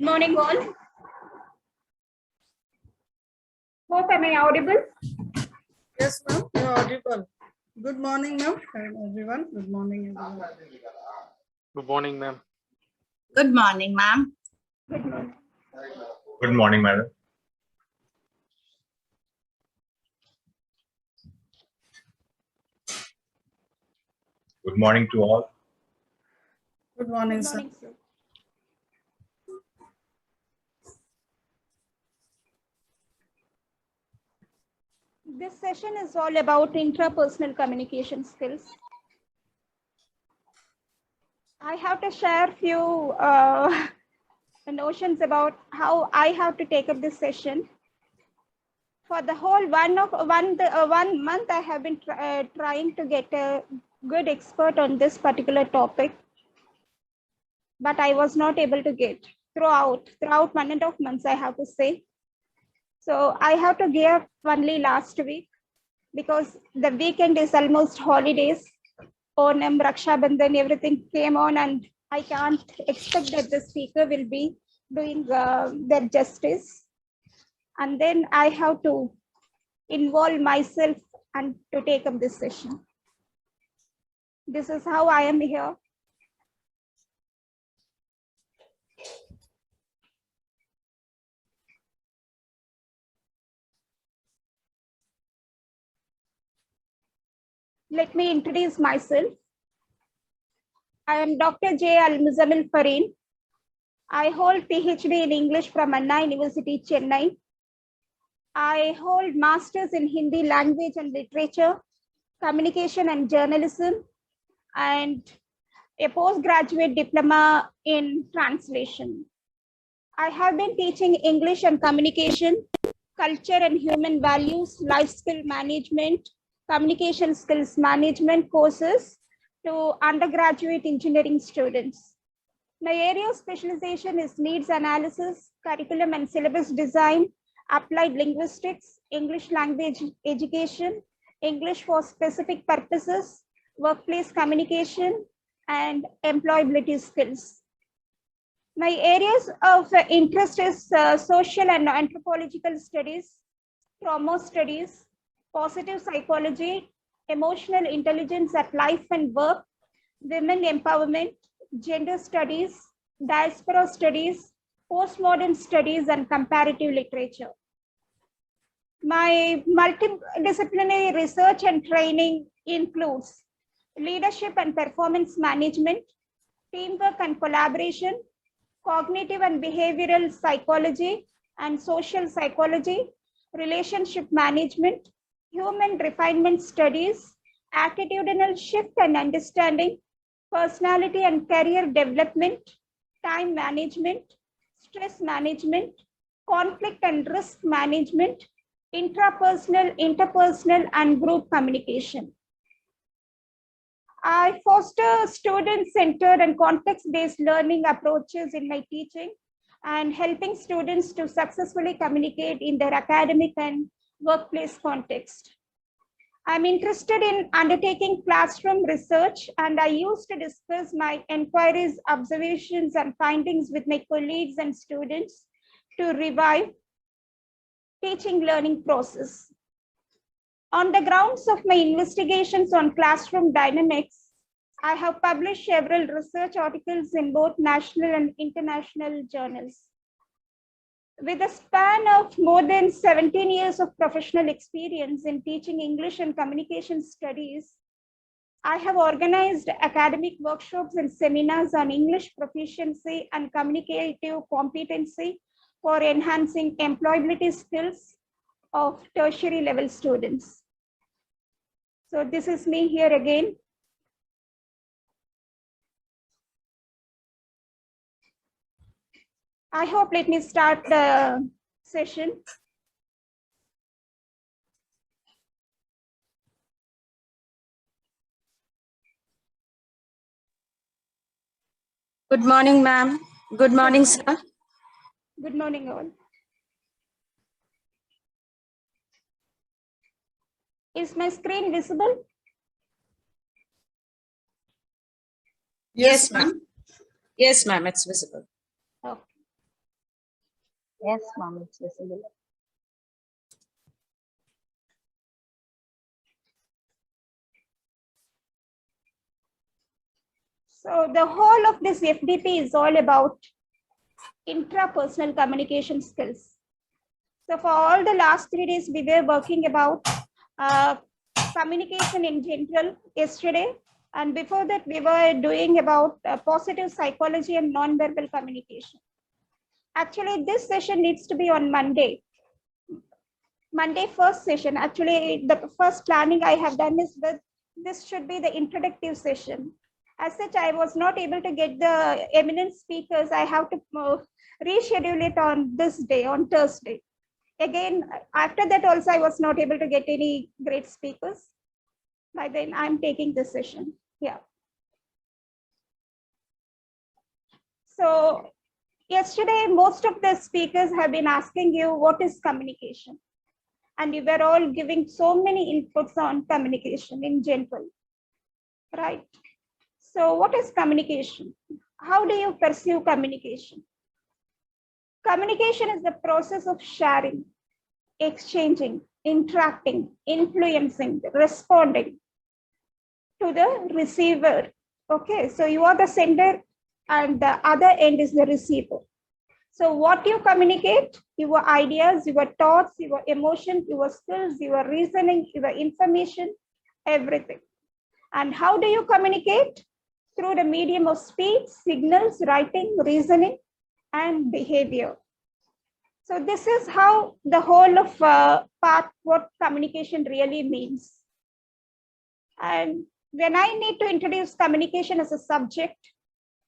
Morning all. Hope am I audible? Yes, ma'am, you are audible. Good morning, ma'am, and everyone. Good morning, everyone. Good morning, ma'am. Good morning, ma'am. Good morning. Good morning, madam. Good morning to all. Good morning, Good sir. morning, sir. This session is all about intrapersonal communication skills. I have to share few notions about how I have to take up this session. For the whole one month, I have been trying to get a good expert on this particular topic, but I was not able to get throughout 1.5 months, I have to say. So I have to give only last week because the weekend is almost holidays. Onam, Raksha Bandhan, everything came on, and I can't expect that the speaker will be doing their justice. And then I have to involve myself and to take up this session. This is how I am here. Let me introduce myself. I am Dr. J. Al-Muzammil Fareen. I hold PhD in English from Anna University, Chennai. I hold Masters in Hindi Language and Literature, Communication and Journalism, and a postgraduate diploma in translation. I have been teaching English and communication, culture and human values, life skill management, communication skills management courses to undergraduate engineering students. My area of specialization is needs analysis, curriculum and syllabus design, applied linguistics, English language education, English for specific purposes, workplace communication, and employability skills. My areas of interest is social and anthropological studies, trauma studies, positive psychology, emotional intelligence at life and work, women empowerment, gender studies, diaspora studies, postmodern studies, and comparative literature. My multidisciplinary research and training includes leadership and performance management, teamwork and collaboration, cognitive and behavioral psychology and social psychology, relationship management, human refinement studies, attitudinal shift and understanding, personality and career development, time management, stress management, conflict and risk management, intrapersonal, interpersonal, and group communication. I foster student-centered and context-based learning approaches in my teaching and helping students to successfully communicate in their academic and workplace context. I'm interested in undertaking classroom research, and I used to discuss my inquiries, observations, and findings with my colleagues and students to revive teaching learning process. On the grounds of my investigations on classroom dynamics, I have published several research articles in both national and international journals. With a span of more than 17 years of professional experience in teaching English and communication studies, I have organized academic workshops and seminars on English proficiency and communicative competency for enhancing employability skills of tertiary level students. So this is me here again. I hope let me start the session. Good morning, ma'am. Good morning, sir. Good morning, all. Is my screen visible? Yes, ma'am. Yes, ma'am, it's visible. Okay. Yes, ma'am, it's visible. So the whole of this FDP is all about intrapersonal communication skills. So for all the last 3 days, we were working about communication in general yesterday. And before that, we were doing about positive psychology and non-verbal communication. Actually, this session needs to be on Monday. Monday first session. Actually, the first planning I have done is that this should be the introductory session. As such, I was not able to get the eminent speakers. I have to reschedule it on this day, on Thursday. Again, after that also, I was not able to get any great speakers. By then, I'm taking this session. Yeah. So yesterday, most of the speakers have been asking you, what is communication? And you were all giving so many inputs on communication in general, right? So what is communication? How do you pursue communication? Communication is the process of sharing, exchanging, interacting, influencing, responding to the receiver. Okay, so you are the sender and the other end is the receiver. So what you communicate, your ideas, your thoughts, your emotions, your skills, your reasoning, your information, everything. And how do you communicate? Through the medium of speech, signals, writing, reasoning, and behavior. So this is how the whole of part what communication really means. And when I need to introduce communication as a subject,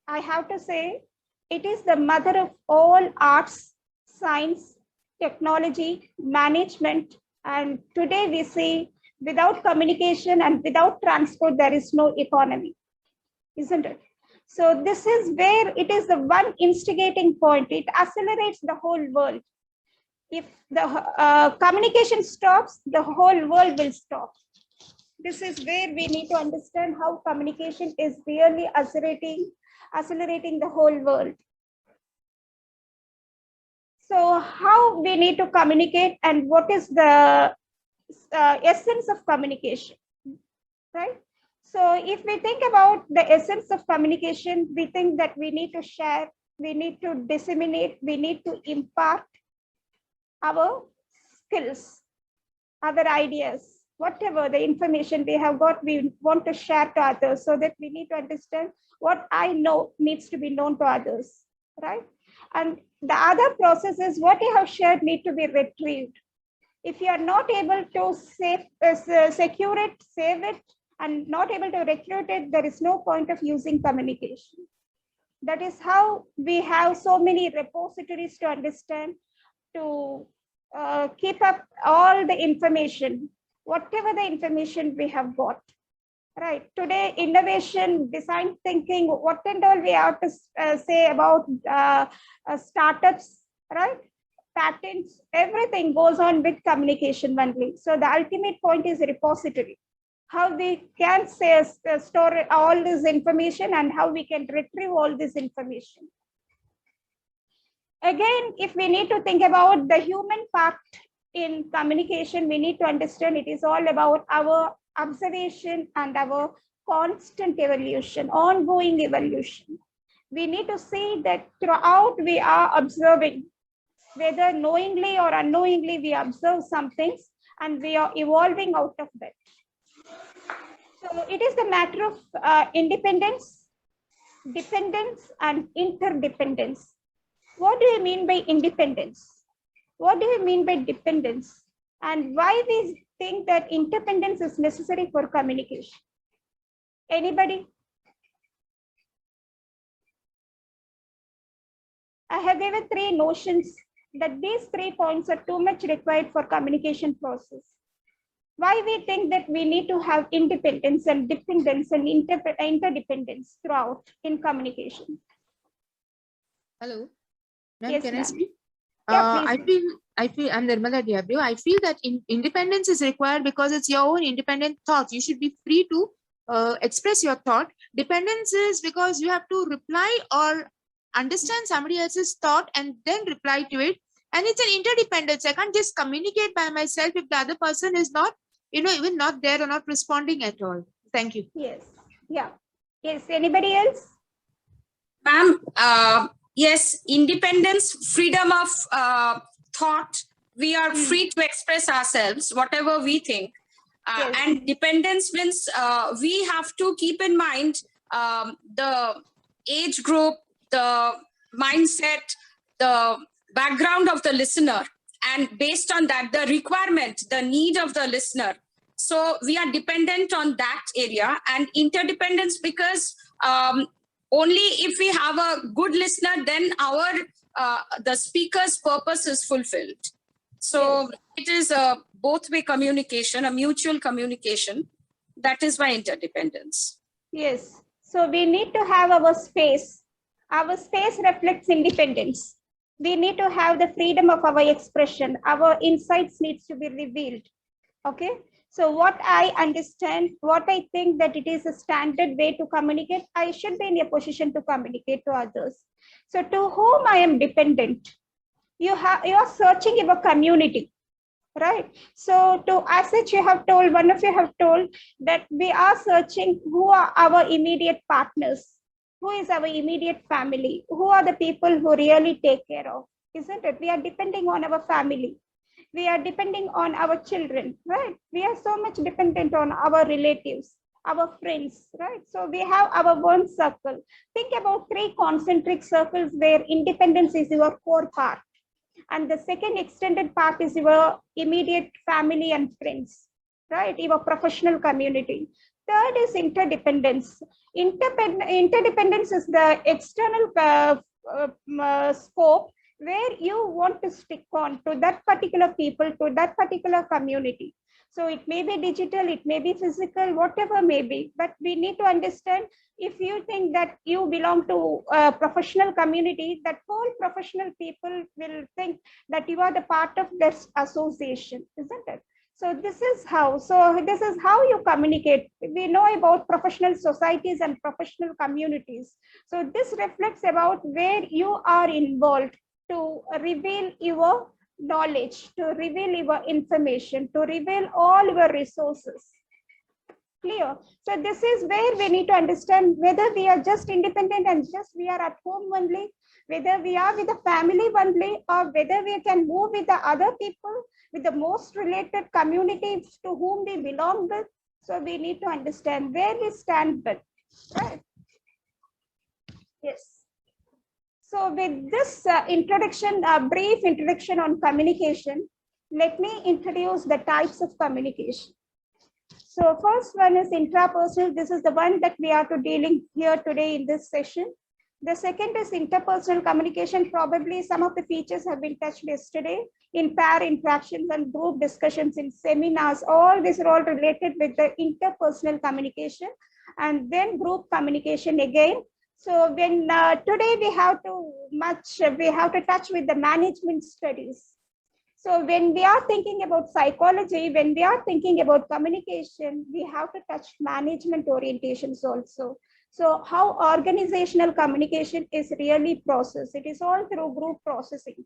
I have to say it is the mother of all arts, science, technology, management. And today we see without communication and without transport, there is no economy, isn't it? So this is where it is the one instigating point. It accelerates the whole world. If the communication stops, the whole world will stop. This is where we need to understand how communication is really accelerating the whole world. So how we need to communicate and what is the essence of communication, right? So if we think about the essence of communication, we think that we need to share, we need to disseminate, we need to impart our skills, our ideas, whatever the information we have got, we want to share to others, so that we need to understand what I know needs to be known to others, right? And the other process is what you have shared need to be retrieved. If you are not able to secure it, save it, and not able to recruit it, there is no point of using communication. That is how we have so many repositories to understand, to keep up all the information, whatever the information we have got, right? Today, innovation, design thinking, what and all we have to say about startups, right? Patents, everything goes on with communication only. So the ultimate point is a repository. How we can say, store all this information and how we can retrieve all this information. Again, if we need to think about the human part in communication, we need to understand it is all about our observation and our constant evolution, ongoing evolution. We need to see that throughout we are observing, whether knowingly or unknowingly, we observe some things and we are evolving out of that. So it is the matter of independence, dependence, and interdependence. What do you mean by independence? What do you mean by dependence? And why we think that independence is necessary for communication? Anybody? I have given 3 notions that these 3 points are too much required for communication process. Why we think that we need to have independence and dependence and interdependence throughout in communication? Hello, ma'am, Yes, can I ma'am. speak? Yeah, I feel I'm Nirmala Diablo. I feel that independence is required because it's your own independent thoughts. You should be free to express your thought. Dependence is because you have to reply or understand somebody else's thought and then reply to it. And it's an interdependence. I can't just communicate by myself if the other person is not, even not there or not responding at all. Thank you. Yes. Yeah. Yes. Anybody else? Ma'am, yes, independence, freedom of thought. We are free to express ourselves, whatever we think. Yes. And dependence means we have to keep in mind the age group, the mindset, the background of the listener, and based on that, the requirement, the need of the listener. So we are dependent on that area, and interdependence because only if we have a good listener, then our the speaker's purpose is fulfilled. So it is a both-way communication, a mutual communication. That is why interdependence. Yes. So we need to have our space. Our space reflects independence. We need to have the freedom of our expression. Our insights needs to be revealed. Okay. So what I understand, what I think that it is a standard way to communicate, I should be in a position to communicate to others. So to whom I am dependent, you are searching your community, right? So to as such, you have told, one of you have told that we are searching who are our immediate partners, who is our immediate family, who are the people who really take care of, isn't it? We are depending on our family. We are depending on our children, right? We are so much dependent on our relatives, our friends, right? So we have our one circle. Think about 3 concentric circles where independence is your core part. And the second extended part is your immediate family and friends, right? Your professional community. Third is interdependence. Interdependence is the external scope where you want to stick on to that particular people, to that particular community. So it may be digital, it may be physical, whatever may be, but we need to understand, if you think that you belong to a professional community, that whole professional people will think that you are the part of this association, isn't it? So this is how you communicate. We know about professional societies and professional communities. So this reflects about where you are involved to reveal your knowledge, to reveal your information, to reveal all your resources. Clear? So this is where we need to understand whether we are just independent and just we are at home only, whether we are with the family only, or whether we can move with the other people, with the most related communities to whom we belong with. So we need to understand where we stand with, right? Yes. So with this introduction, brief introduction on communication, let me introduce the types of communication. So first one is intrapersonal. This is the one that we are to dealing here today in this session. The second is interpersonal communication. Probably some of the features have been touched yesterday in pair interactions and group discussions in seminars. All these are all related with the interpersonal communication, and then group communication again. So when today we have to touch with the management studies. So when we are thinking about psychology, when we are thinking about communication, we have to touch management orientations also. So how organizational communication is really processed. It is all through group processing,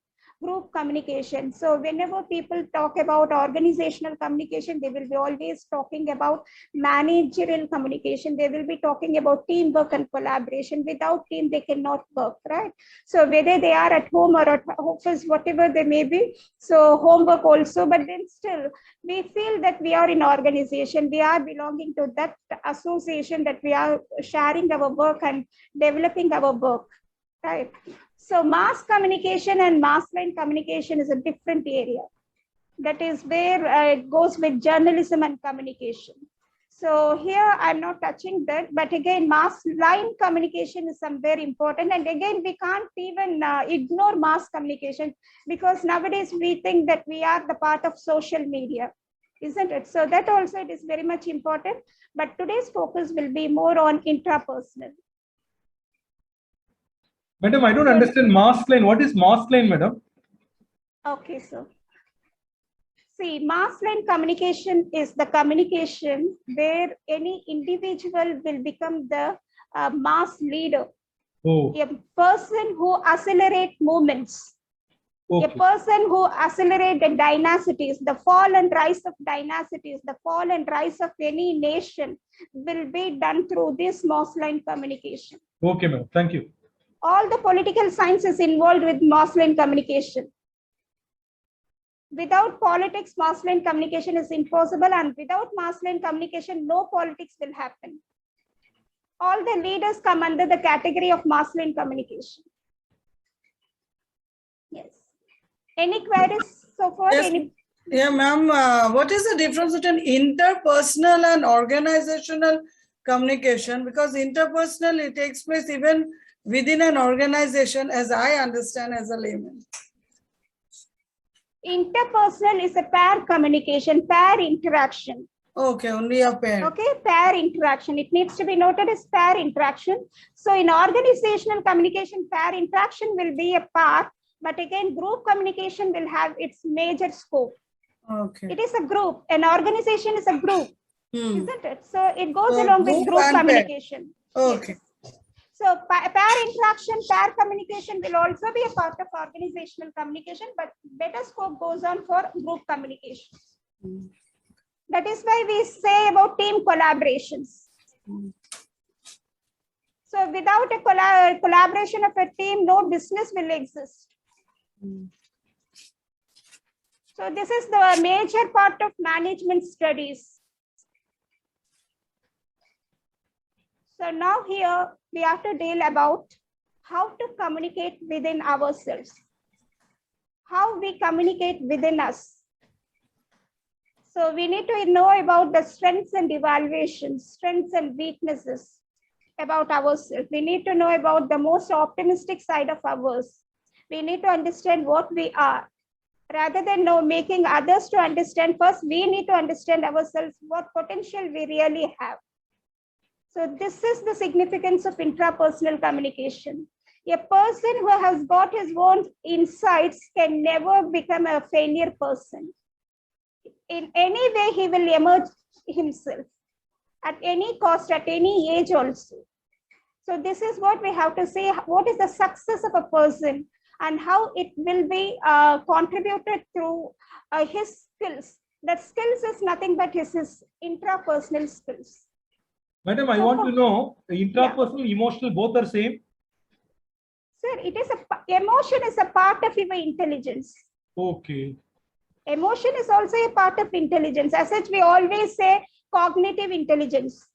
group communication. So whenever people talk about organizational communication, they will be always talking about managerial communication. They will be talking about teamwork and collaboration. Without team, they cannot work, right? So whether they are at home or at office, whatever they may be, so homework also, but then still we feel that we are in organization, we are belonging to that association, that we are sharing our work and developing our work, right? So mass communication and mass line communication is a different area. That is where it goes with journalism and communication. So here I'm not touching that, but again, mass line communication is somewhere important. And again, we can't even ignore mass communication, because nowadays we think that we are the part of social media, isn't it? So that also it is very much important, but today's focus will be more on intrapersonal. Madam, I don't understand mass line. What is mass line, madam? Okay, so see, mass line communication is the communication where any individual will become the mass leader, Oh, a person who accelerates movements. A Okay. person who accelerates the dynastities, the fall and rise of dynastities, the fall and rise of any nation will be done through this Moss-line communication. Okay, ma'am. Thank you. All the political science is involved with Moss-line communication. Without politics, Moss-line communication is impossible, and without Moss-line communication, no politics will happen. All the leaders come under the category of Moss-line communication. Yes. Any queries so far? Yes. Yeah, ma'am. What is the difference between interpersonal and organizational communication? Because interpersonal, it takes place even within an organization, as I understand as a layman. Interpersonal is a pair communication, pair interaction. Okay, only a pair. Okay, pair interaction. It needs to be noted as pair interaction. So in organizational communication, pair interaction will be a part, but again, group communication will have its major scope. Okay. It is a group. An organization is a group, Hmm. isn't it? So it goes So along with group group and pair. communication. Okay. Yes. So pair interaction, pair communication will also be a part of organizational communication, but better scope goes on for group communication. That is why we say about team collaborations. So without a collaboration of a team, no business will exist. So this is the major part of management studies. So now here we have to deal about how to communicate within ourselves, how we communicate within us. So we need to know about the strengths and evaluations, strengths and weaknesses about ourselves. We need to know about the most optimistic side of ours. We need to understand what we are. Rather than making others to understand, first we need to understand ourselves, what potential we really have. So this is the significance of intrapersonal communication. A person who has got his own insights can never become a failure person. In any way, he will emerge himself at any cost, at any age also. So this is what we have to say, what is the success of a person and how it will be contributed through his skills. That skills is nothing but his intrapersonal skills. Madam, I want to know, intrapersonal, emotional, both are same? Sir, it is emotion is a part of your intelligence. Okay. Emotion is also a part of intelligence. As such, we always say cognitive intelligence,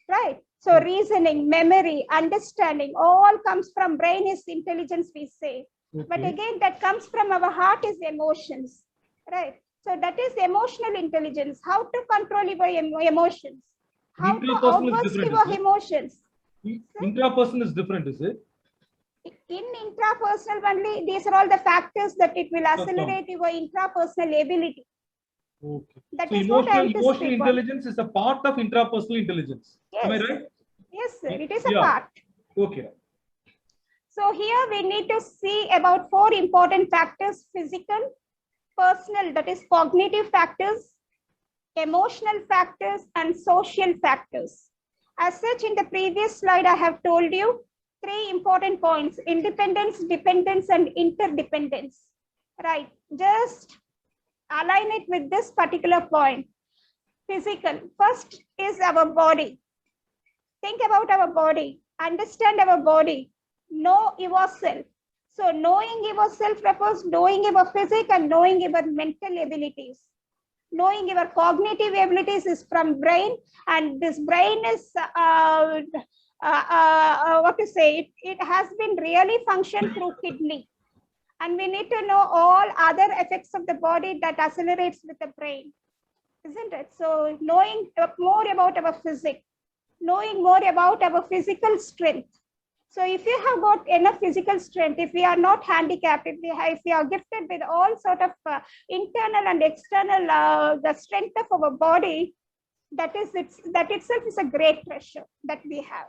right? So reasoning, memory, understanding, all comes from brain is intelligence, we say. Okay. But again, that comes from our heart is emotions, right? So that is emotional intelligence. How to control your emotions? How to Intrapersonal is outburst different, your is it? emotions? Intrapersonal is different, is it? In intrapersonal only, these are all the factors that it will accelerate your intrapersonal ability. Okay. That So is what I am to emotional speak on. intelligence is a part of intrapersonal intelligence. Am I Yes. right? Yes, sir, it is a Yeah. part. Okay. So here we need to see about 4 important factors: physical, personal, that is cognitive factors, emotional factors, and social factors. As such, in the previous slide, I have told you 3 important points: independence, dependence, and interdependence. Right, just align it with this particular point. Physical, first is our body. Think about our body, understand our body, know yourself. So knowing yourself refers knowing your physique and knowing your mental abilities. Knowing your cognitive abilities is from brain, and this brain is what to say, it has been really functioned through kidney. And we need to know all other effects of the body that accelerates with the brain, isn't it? So knowing more about our physique, knowing more about our physical strength. So if you have got enough physical strength, if we are not handicapped, if we are gifted with all sort of internal and external the strength of our body, that itself is a great treasure that we have.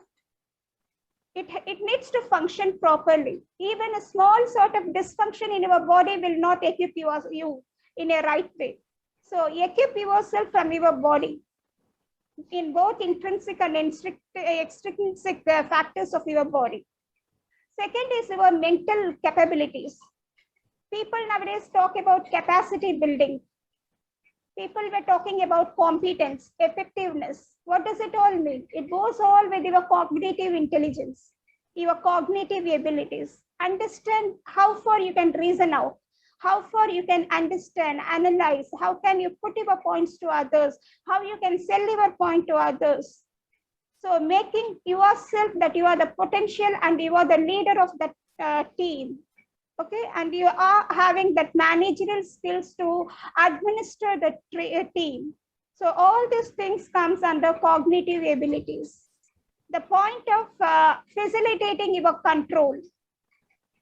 It needs to function properly. Even a small sort of dysfunction in your body will not equip you in a right way. So equip yourself from your body in both intrinsic and extrinsic factors of your body. Second is your mental capabilities. People nowadays talk about capacity building. People were talking about competence, effectiveness. What does it all mean? It goes all with your cognitive intelligence, your cognitive abilities. Understand how far you can reason out, how far you can understand, analyze, how can you put your points to others, how you can sell your point to others. So making yourself that you are the potential and you are the leader of that team. Okay, and you are having that managerial skills to administer the team. So all these things comes under cognitive abilities. The point of facilitating your control,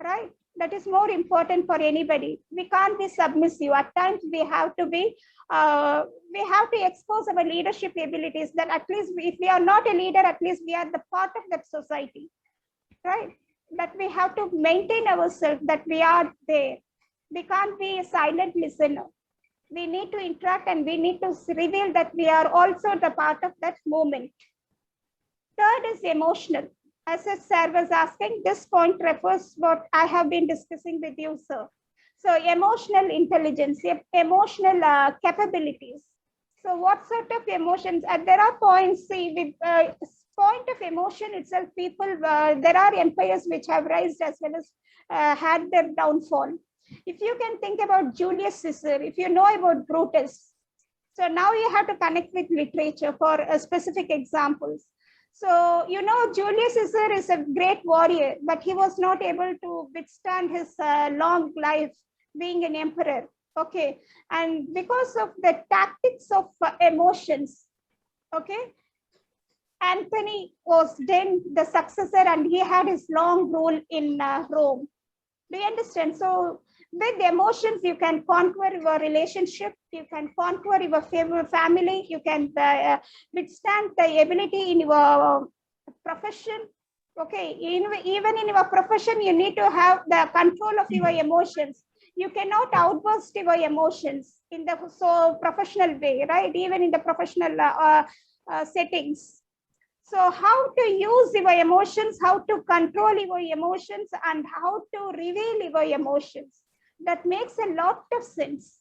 right? That is more important for anybody. We can't be submissive. At times we have to be, we have to expose our leadership abilities, that at least if we are not a leader, at least we are the part of that society, right? That we have to maintain ourselves, that we are there. We can't be a silent listener. We need to interact and we need to reveal that we are also the part of that moment. Third is emotional. As sir was asking, this point refers what I have been discussing with you, sir. So emotional intelligence, emotional capabilities. So what sort of emotions? And there are points, see, with point of emotion itself, people, there are empires which have risen as well as had their downfall. If you can think about Julius Caesar, if you know about Brutus, so now you have to connect with literature for specific examples. So, you know, Julius Caesar is a great warrior, but he was not able to withstand his long life being an emperor. Okay. And because of the tactics of emotions, okay, Anthony was then the successor and he had his long rule in Rome. Do you understand? So with emotions, you can conquer your relationship, you can conquer your family, you can withstand the ability in your profession. Okay, even in your profession, you need to have the control of your emotions. You cannot outburst your emotions in the professional way, right? Even in the professional settings. So how to use your emotions, how to control your emotions, and how to reveal your emotions. That makes a lot of sense.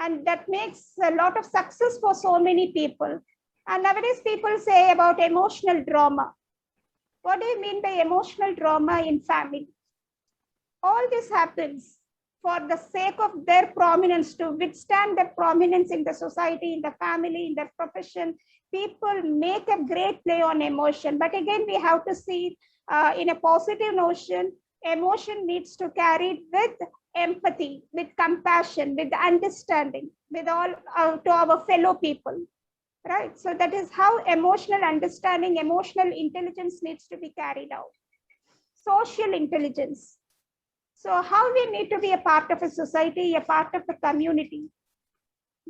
And that makes a lot of success for so many people. And nowadays people say about emotional drama. What do you mean by emotional drama in family? All this happens for the sake of their prominence, to withstand their prominence in the society, in the family, in their profession. People make a great play on emotion. But again, we have to see in a positive notion, emotion needs to carry with empathy, with compassion, with understanding, with all to our fellow people, right? So that is how emotional understanding, emotional intelligence needs to be carried out. Social intelligence. So how we need to be a part of a society, a part of a community.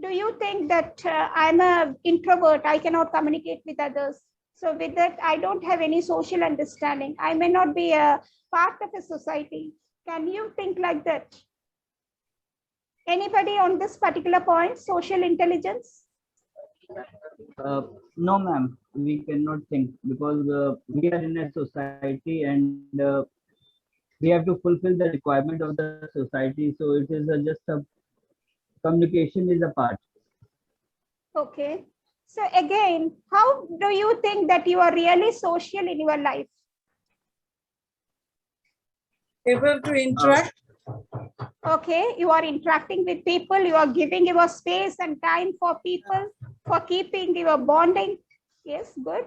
Do you think that I'm an introvert, I cannot communicate with others? So with that, I don't have any social understanding. I may not be a part of a society. Can you think like that? Anybody on this particular point, social intelligence? No, ma'am, we cannot think, because we are in a society and we have to fulfill the requirement of the society. So it is just a communication is a part. Okay. So again, how do you think that you are really social in your life? Able to interact. Okay, you are interacting with people, you are giving your space and time for people, for keeping your bonding. Yes, good.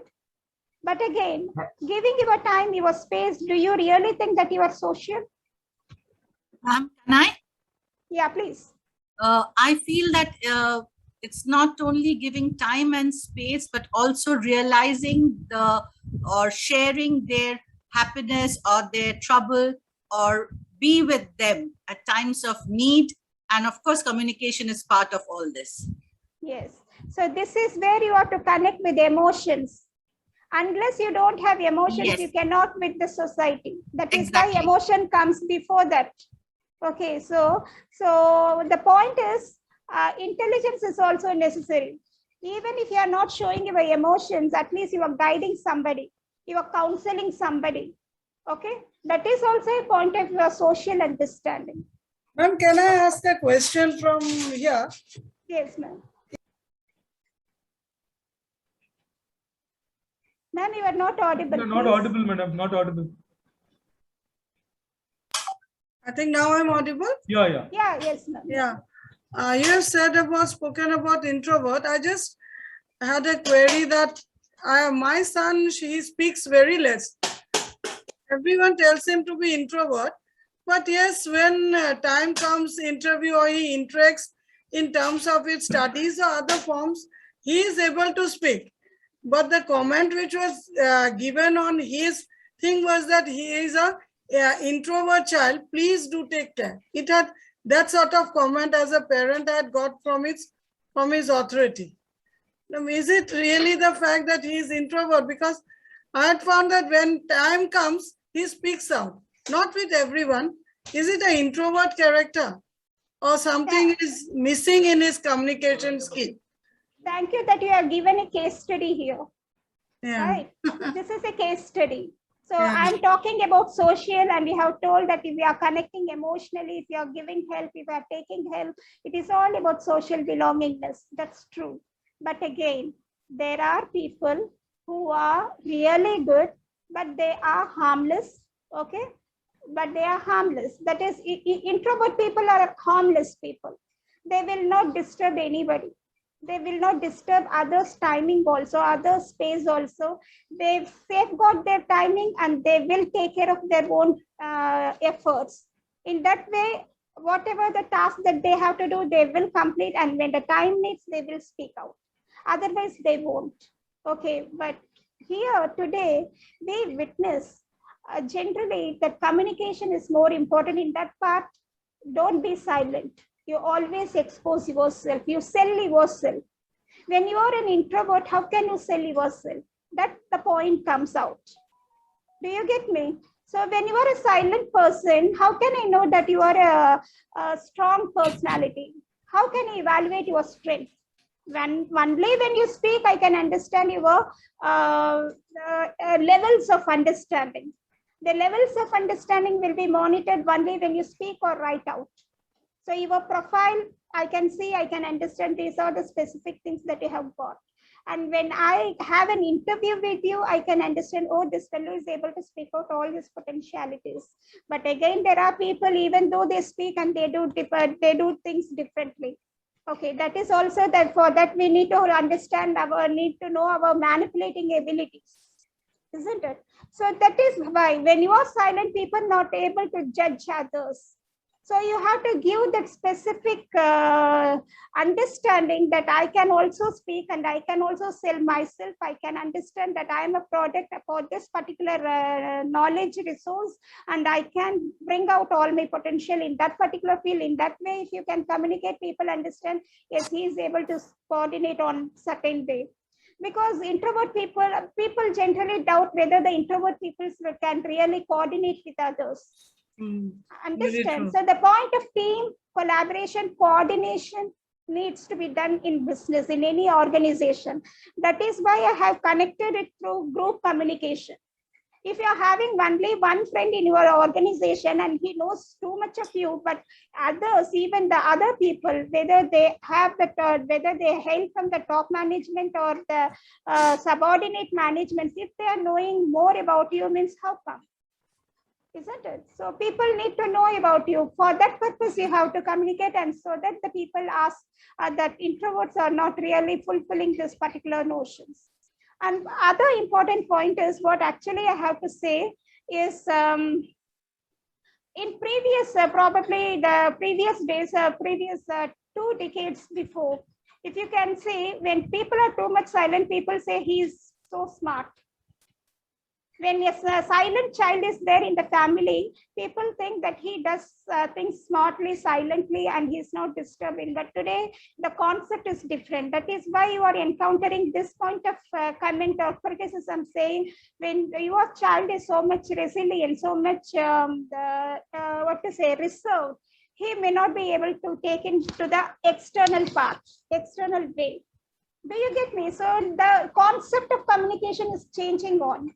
But again, giving your time, your space, do you really think that you are social? Can I? Yeah, please. I feel that it's not only giving time and space, but also realizing or sharing their happiness or their trouble, or be with them at times of need. And of course, communication is part of all this. Yes. So this is where you have to connect with emotions. Unless you don't have emotions, Yes. you cannot with the society. That is Exactly. why emotion comes before that. Okay, so the point is intelligence is also necessary. Even if you are not showing your emotions, at least you are guiding somebody, you are counseling somebody. Okay, that is also a point of your social understanding. Ma'am, can I ask a question from here? Yes, ma'am. Ma'am, you are not audible. No, not please. audible, madam, not audible. I think now I'm audible. Yeah, yeah. Yeah, yes, ma'am. Yeah. You have spoken about introvert. I just had a query that my son, he speaks very less. Everyone tells him to be introvert. But yes, when time comes, interview or he interacts in terms of his studies or other forms, he is able to speak. But the comment which was given on his thing was that he is a introvert child. Please do take care. It had that sort of comment as a parent I had got from his authority. Now, is it really the fact that he is introvert? Because I had found that when time comes, he speaks out. Not with everyone. Is it an introvert character or something is missing in his communication skill? Thank you that you have given a case study here. Yeah. Right. This is a case study. So Yeah. I'm talking about social, and we have told that if we are connecting emotionally, if you are giving help, if you are taking help, it is all about social belongingness. That's true. But again, there are people who are really good, but they are harmless. Okay. But they are harmless. That is, introvert people are harmless people. They will not disturb anybody. They will not disturb others' timing also, others' space also. They safeguard their timing and they will take care of their own efforts. In that way, whatever the task that they have to do, they will complete, and when the time needs, they will speak out. Otherwise, they won't. Okay, but here today, we witness generally that communication is more important in that part. Don't be silent. You always expose yourself. You sell yourself. When you are an introvert, how can you sell yourself? That the point comes out. Do you get me? So when you are a silent person, how can I know that you are a strong personality? How can I evaluate your strength? Only when you speak, I can understand your levels of understanding. The levels of understanding will be monitored only when you speak or write out. So your profile, I can see, I can understand these are the specific things that you have got. And when I have an interview with you, I can understand, oh, this fellow is able to speak out all his potentialities. But again, there are people, even though they speak and they do things differently. Okay, that is also that for that we need to understand need to know our manipulating abilities, isn't it? So that is why when you are silent, people not able to judge others. So you have to give that specific understanding that I can also speak and I can also sell myself. I can understand that I am a product for this particular knowledge resource, and I can bring out all my potential in that particular field. In that way, if you can communicate, people understand, yes, he is able to coordinate on certain way. Because introvert people generally doubt whether the introvert people can really coordinate with others. Understand? So the point of team collaboration, coordination needs to be done in business, in any organization. That is why I have connected it through group communication. If you're having only one friend in your organization and he knows too much of you, but others, even the other people, whether they have whether they hail from the top management or the subordinate management, if they are knowing more about you, means how come? Isn't it? So people need to know about you. For that purpose, you have to communicate, and so that the people ask that introverts are not really fulfilling this particular notions. And other important point is what actually I have to say is in previous, probably the previous days, previous 2 decades before, if you can see, when people are too much silent, people say he's so smart. When a silent child is there in the family, people think that he does things smartly, silently, and he's not disturbing. But today, the concept is different. That is why you are encountering this point of comment or criticism saying, when your child is so much resilient, so much, reserved, he may not be able to take into the external part, external way. Do you get me? So the concept of communication is changing on.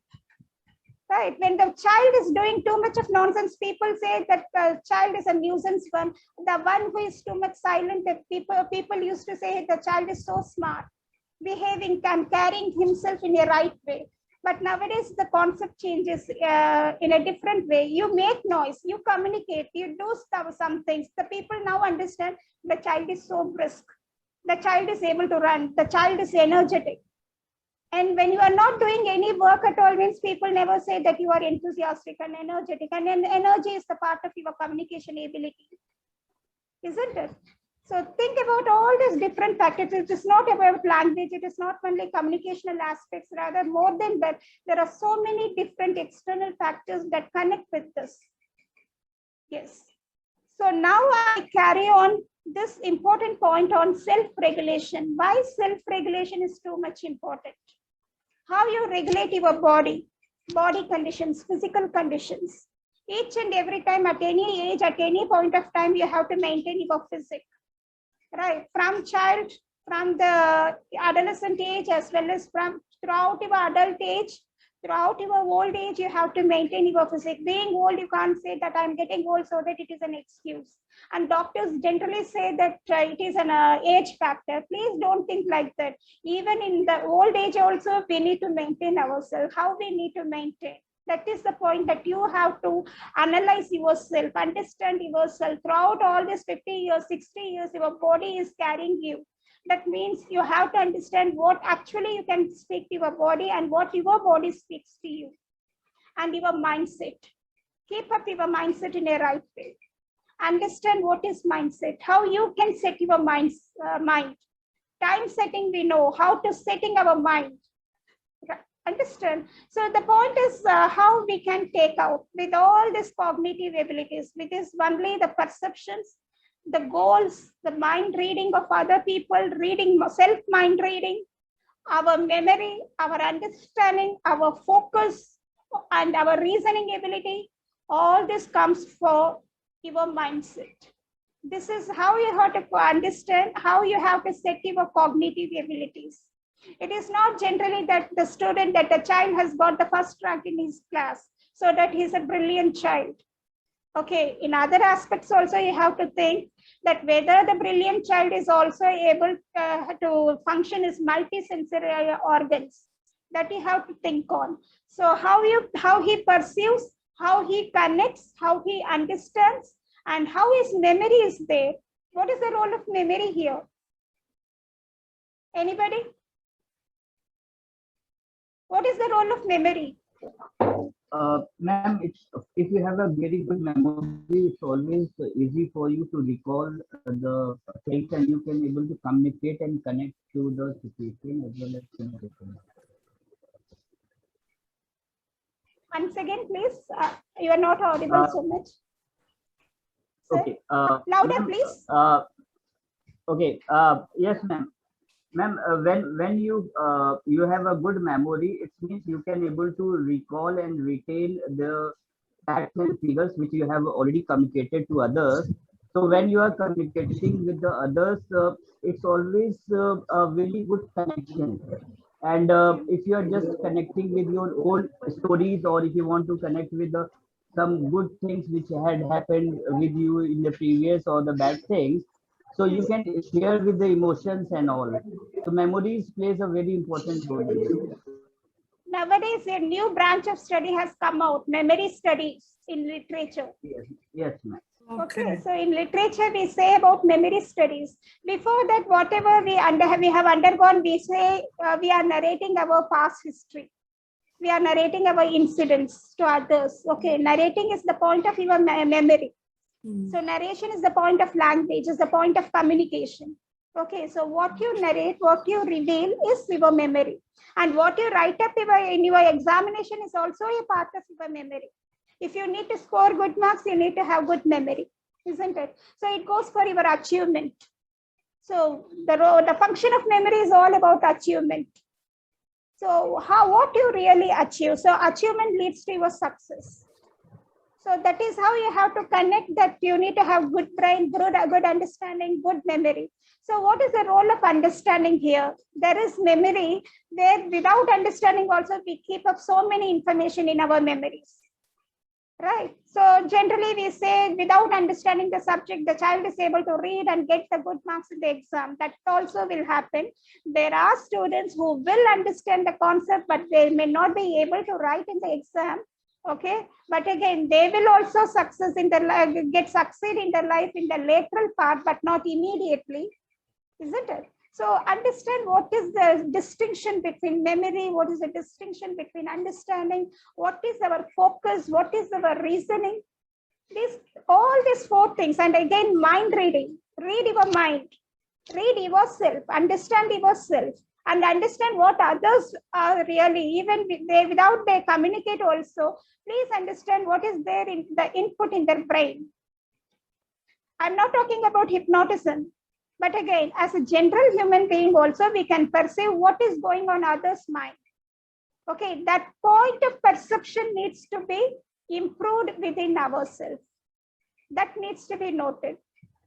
Right? When the child is doing too much of nonsense, people say that the child is a nuisance one. The one who is too much silent, that people used to say the child is so smart, behaving and carrying himself in a right way. But nowadays the concept changes in a different way. You make noise, you communicate, you do some things. The people now understand the child is so brisk. The child is able to run. The child is energetic. And when you are not doing any work at all, means people never say that you are enthusiastic and energetic. And energy is the part of your communication ability, isn't it? So think about all these different factors. It is not about language. It is not only communicational aspects. Rather, more than that, there are so many different external factors that connect with this. Yes. So now I carry on this important point on self-regulation. Why self-regulation is too much important? How you regulate your body conditions, physical conditions. Each and every time, at any age, at any point of time, you have to maintain your physique, right? From the adolescent age, as well as throughout your adult age, throughout your old age, you have to maintain your physique. Being old, you can't say that I'm getting old so that it is an excuse. And doctors generally say that it is an age factor. Please don't think like that. Even in the old age also, we need to maintain ourselves. How we need to maintain? That is the point, that you have to analyze yourself, understand yourself. Throughout all these 50 years, 60 years, your body is carrying you. That means you have to understand what actually you can speak to your body and what your body speaks to you. And your mindset. Keep up your mindset in a right way. Understand what is mindset, how you can set your mind. Time setting, we know how to setting our mind. Understand? So the point is how we can take out with all these cognitive abilities, which is only the perceptions, the goals, the mind reading of other people, reading, self-mind reading, our memory, our understanding, our focus, and our reasoning ability. All this comes for your mindset. This is how you have to understand how you have to set your cognitive abilities. It is not generally that the student, that the child has got the first rank in his class, so that he's a brilliant child. Okay, in other aspects also, you have to think that whether the brilliant child is also able to function as multisensory organs, that you have to think on. So how he perceives, how he connects, how he understands, and how his memory is there. What is the role of memory here? Anybody? What is the role of memory? Ma'am, if you have a very good memory, it's always easy for you to recall the things, and you can able to communicate and connect to the situation as well as communication. Once again, please. You are not audible so much. Sir? Okay. Louder, please. Okay. Yes, ma'am. Ma'am, when you have a good memory, it means you can able to recall and retain the facts and figures which you have already communicated to others. So when you are communicating with the others, it's always a really good connection. And if you are just connecting with your old stories, or if you want to connect with some good things which had happened with you in the previous, or the bad things, so you can share with the emotions and all. So memories plays a very important role in it. Nowadays, a new branch of study has come out, memory studies in literature. Yes, ma'am. Okay, so in literature, we say about memory studies. Before that, whatever we have undergone, we say we are narrating our past history. We are narrating our incidents to others. Okay, narrating is the point of your memory. So narration is the point of language, is the point of communication. Okay, so what you narrate, what you reveal is your memory. And what you write up in your examination is also a part of your memory. If you need to score good marks, you need to have good memory, isn't it? So it goes for your achievement. So the function of memory is all about achievement. So what you really achieve? So achievement leads to your success. So that is how you have to connect that you need to have good brain, good understanding, good memory. So what is the role of understanding here? There is memory where without understanding also we keep up so many information in our memories. Right. So generally we say without understanding the subject, the child is able to read and get the good marks in the exam. That also will happen. There are students who will understand the concept, but they may not be able to write in the exam. Okay. But again, they will also succeed in their life in the lateral part, but not immediately. Isn't it? So understand what is the distinction between memory, what is the distinction between understanding, what is our focus, what is our reasoning. All these four things. And again, mind reading. Read your mind. Read yourself. Understand yourself. And understand what others are really, even without they communicate also. Please understand what is there in the input in their brain. I'm not talking about hypnotism. But again, as a general human being also, we can perceive what is going on others' mind. Okay, that point of perception needs to be improved within ourselves. That needs to be noted.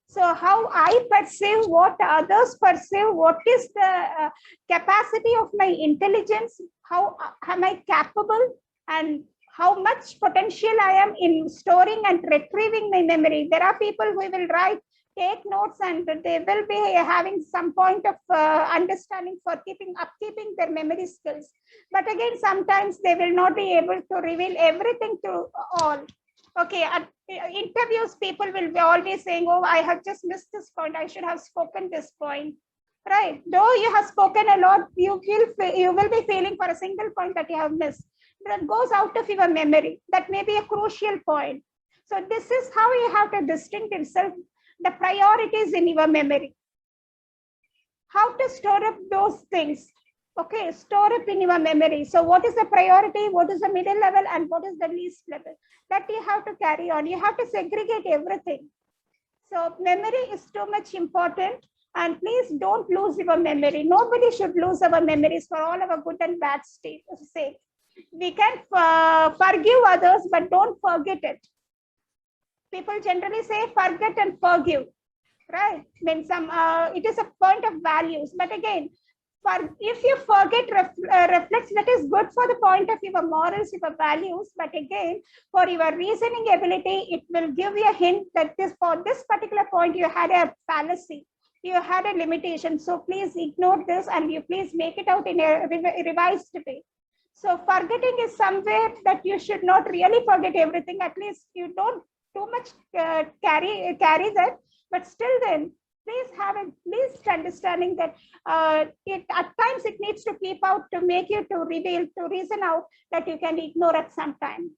So how I perceive, what others perceive, what is the capacity of my intelligence, how am I capable, and how much potential I am in storing and retrieving my memory. There are people who will take notes and they will be having some point of understanding for upkeeping their memory skills. But again, sometimes they will not be able to reveal everything to all. Okay, at interviews, people will be always saying, oh, I have just missed this point. I should have spoken this point. Right? Though you have spoken a lot, you will be feeling for a single point that you have missed. That goes out of your memory. That may be a crucial point. So this is how you have to distinguish yourself. The priorities in your memory. How to store up those things? Okay, store up in your memory. So what is the priority? What is the middle level? And what is the least level? That you have to carry on. You have to segregate everything. So memory is too much important. And please don't lose your memory. Nobody should lose our memories for all our good and bad sake. We can forgive others, but don't forget it. People generally say forget and forgive, right? When it is a point of values. But again, if you forget reflects, that is good for the point of your morals, your values. But again, for your reasoning ability, it will give you a hint that for this particular point, you had a fallacy. You had a limitation. So please ignore this and you please make it out in a revised way. So forgetting is somewhere that you should not really forget everything. At least you don't too much carry that, but still then please have a least understanding that at times it needs to keep out to make you to reason out that you can ignore at some time.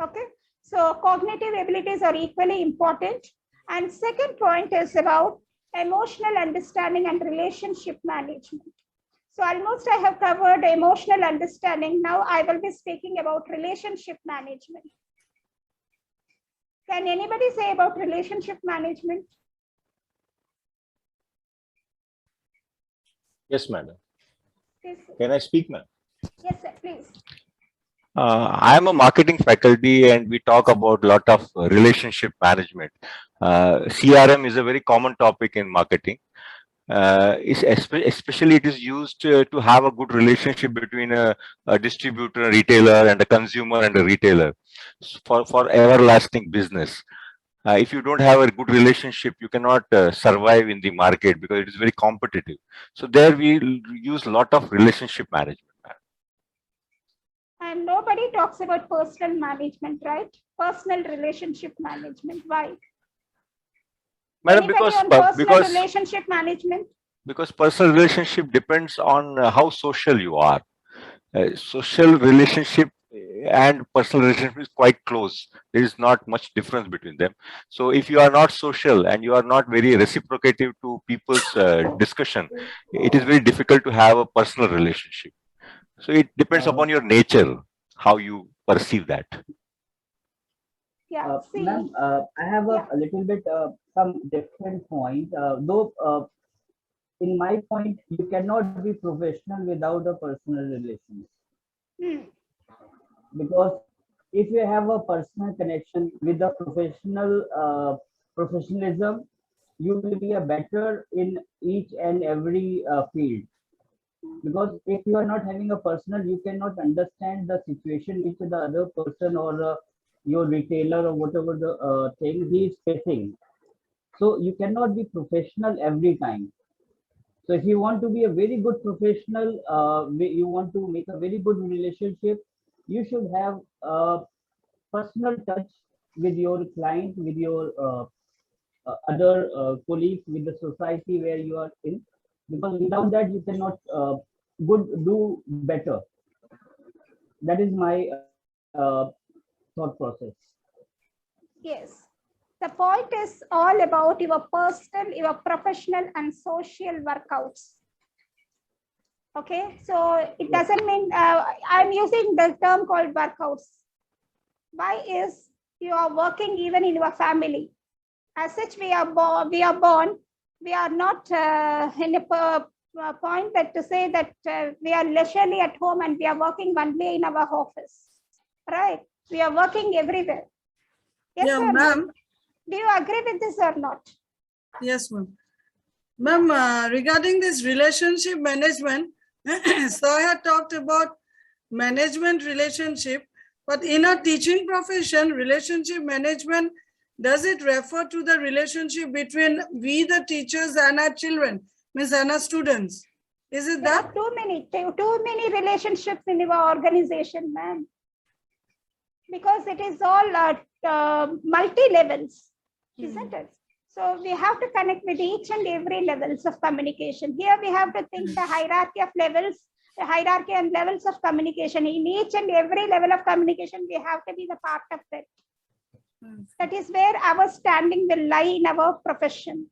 Okay, so cognitive abilities are equally important. And second point is about emotional understanding and relationship management. So almost I have covered emotional understanding. Now I will be speaking about relationship management. Can anybody say about relationship management? Yes, madam. Please. Can I speak, ma'am? Yes, sir, please. I am a marketing faculty and we talk about a lot of relationship management. CRM is a very common topic in marketing. Especially it is used to have a good relationship between a distributor, a retailer, and a consumer and a retailer for everlasting business. If you don't have a good relationship, you cannot survive in the market because it is very competitive. So there we use a lot of relationship management. And nobody talks about personal management, right? Personal relationship management. Why? Madam, personal relationship management? Because personal relationship depends on how social you are. Social relationship and personal relationship is quite close. There is not much difference between them. So if you are not social and you are not very reciprocative to people's discussion, it is very difficult to have a personal relationship. So it depends upon your nature, how you perceive that. Yeah, Ma'am, I have a little bit some different point. Though in my point, you cannot be professional without a personal relation. Because if you have a personal connection with the professionalism, you will be a better in each and every field. Because if you are not having a personal, you cannot understand the situation which the other person or your retailer or whatever the thing he is facing. So you cannot be professional every time. So if you want to be a very good professional, you want to make a very good relationship, you should have a personal touch with your client, with your other colleagues, with the society where you are in, because without that you cannot do better. That is my thought process. Yes. The point is all about your personal, your professional and social workouts. Okay, so it doesn't mean I'm using the term called workouts. Why is you are working even in your family? As such, we are born. We are not in a point that to say that we are leisurely at home and we are working only in our office, right? We are working everywhere. Yes, Yeah, sir. ma'am. Do you agree with this or not? Yes, ma'am. Ma'am, regarding this relationship management, so I had talked about management relationship, but in a teaching profession, relationship management, does it refer to the relationship between we, the teachers, and our children, means and our students? Is it There that? are too many relationships in your organization, ma'am. Because it is all multi-levels, isn't it? So we have to connect with each and every levels of communication. Here we have to think the hierarchy of levels, the hierarchy and levels of communication. In each and every level of communication, we have to be the part of that. That is where our standing will lie in our profession.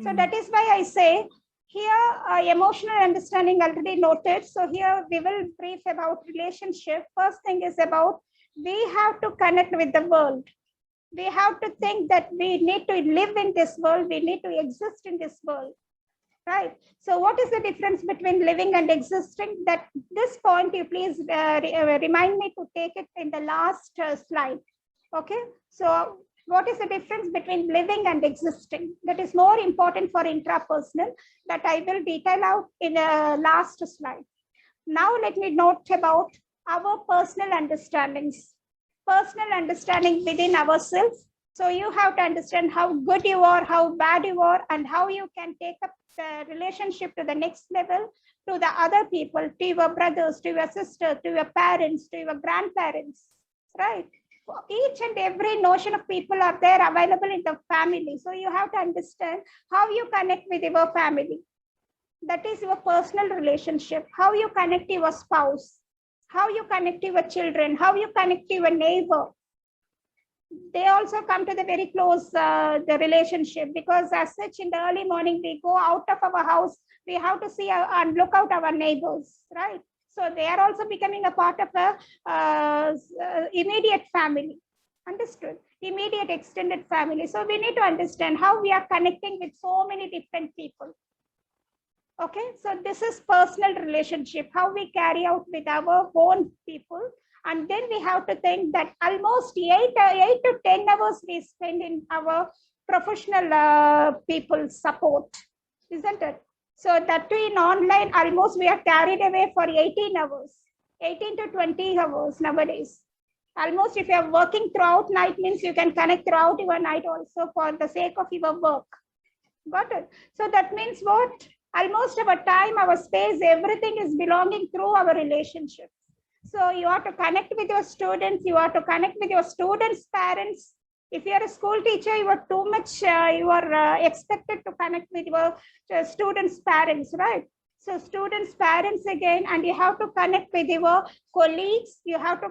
So that is why I say here emotional understanding already noted. So here we will brief about relationship. First thing is about we have to connect with the world. We have to think that we need to live in this world. We need to exist in this world, right? So what is the difference between living and existing? That this point you please remind me to take it in the last slide. Okay, so what is the difference between living and existing? That is more important for intrapersonal, that I will detail out in the last slide. Now let me note about our personal understandings. Personal understanding within ourselves. So you have to understand how good you are, how bad you are, and how you can take up the relationship to the next level to the other people, to your brothers, to your sisters, to your parents, to your grandparents, right? Each and every notion of people are there available in the family. So you have to understand how you connect with your family. That is your personal relationship, how you connect to your spouse, how you connect to your children, how you connect to your neighbor. They also come to the very close the relationship, because as such in the early morning we go out of our house, we have to see and look out our neighbors, right? So they are also becoming a part of the immediate family. Understood? Immediate extended family. So we need to understand how we are connecting with so many different people. Okay, so this is personal relationship, how we carry out with our own people. And then we have to think that almost 8 to 10 hours we spend in our professional people support, isn't it? So that too in online, almost we are carried away for 18 hours, 18 to 20 hours nowadays. Almost if you are working throughout night means you can connect throughout your night also for the sake of your work. Got it? So that means what? Almost our time, our space, everything is belonging through our relationships. So you have to connect with your students, you have to connect with your students' parents. If you are a school teacher, you are too much, you are expected to connect with your students' parents, right? So students' parents again, and you have to connect with your colleagues. You have to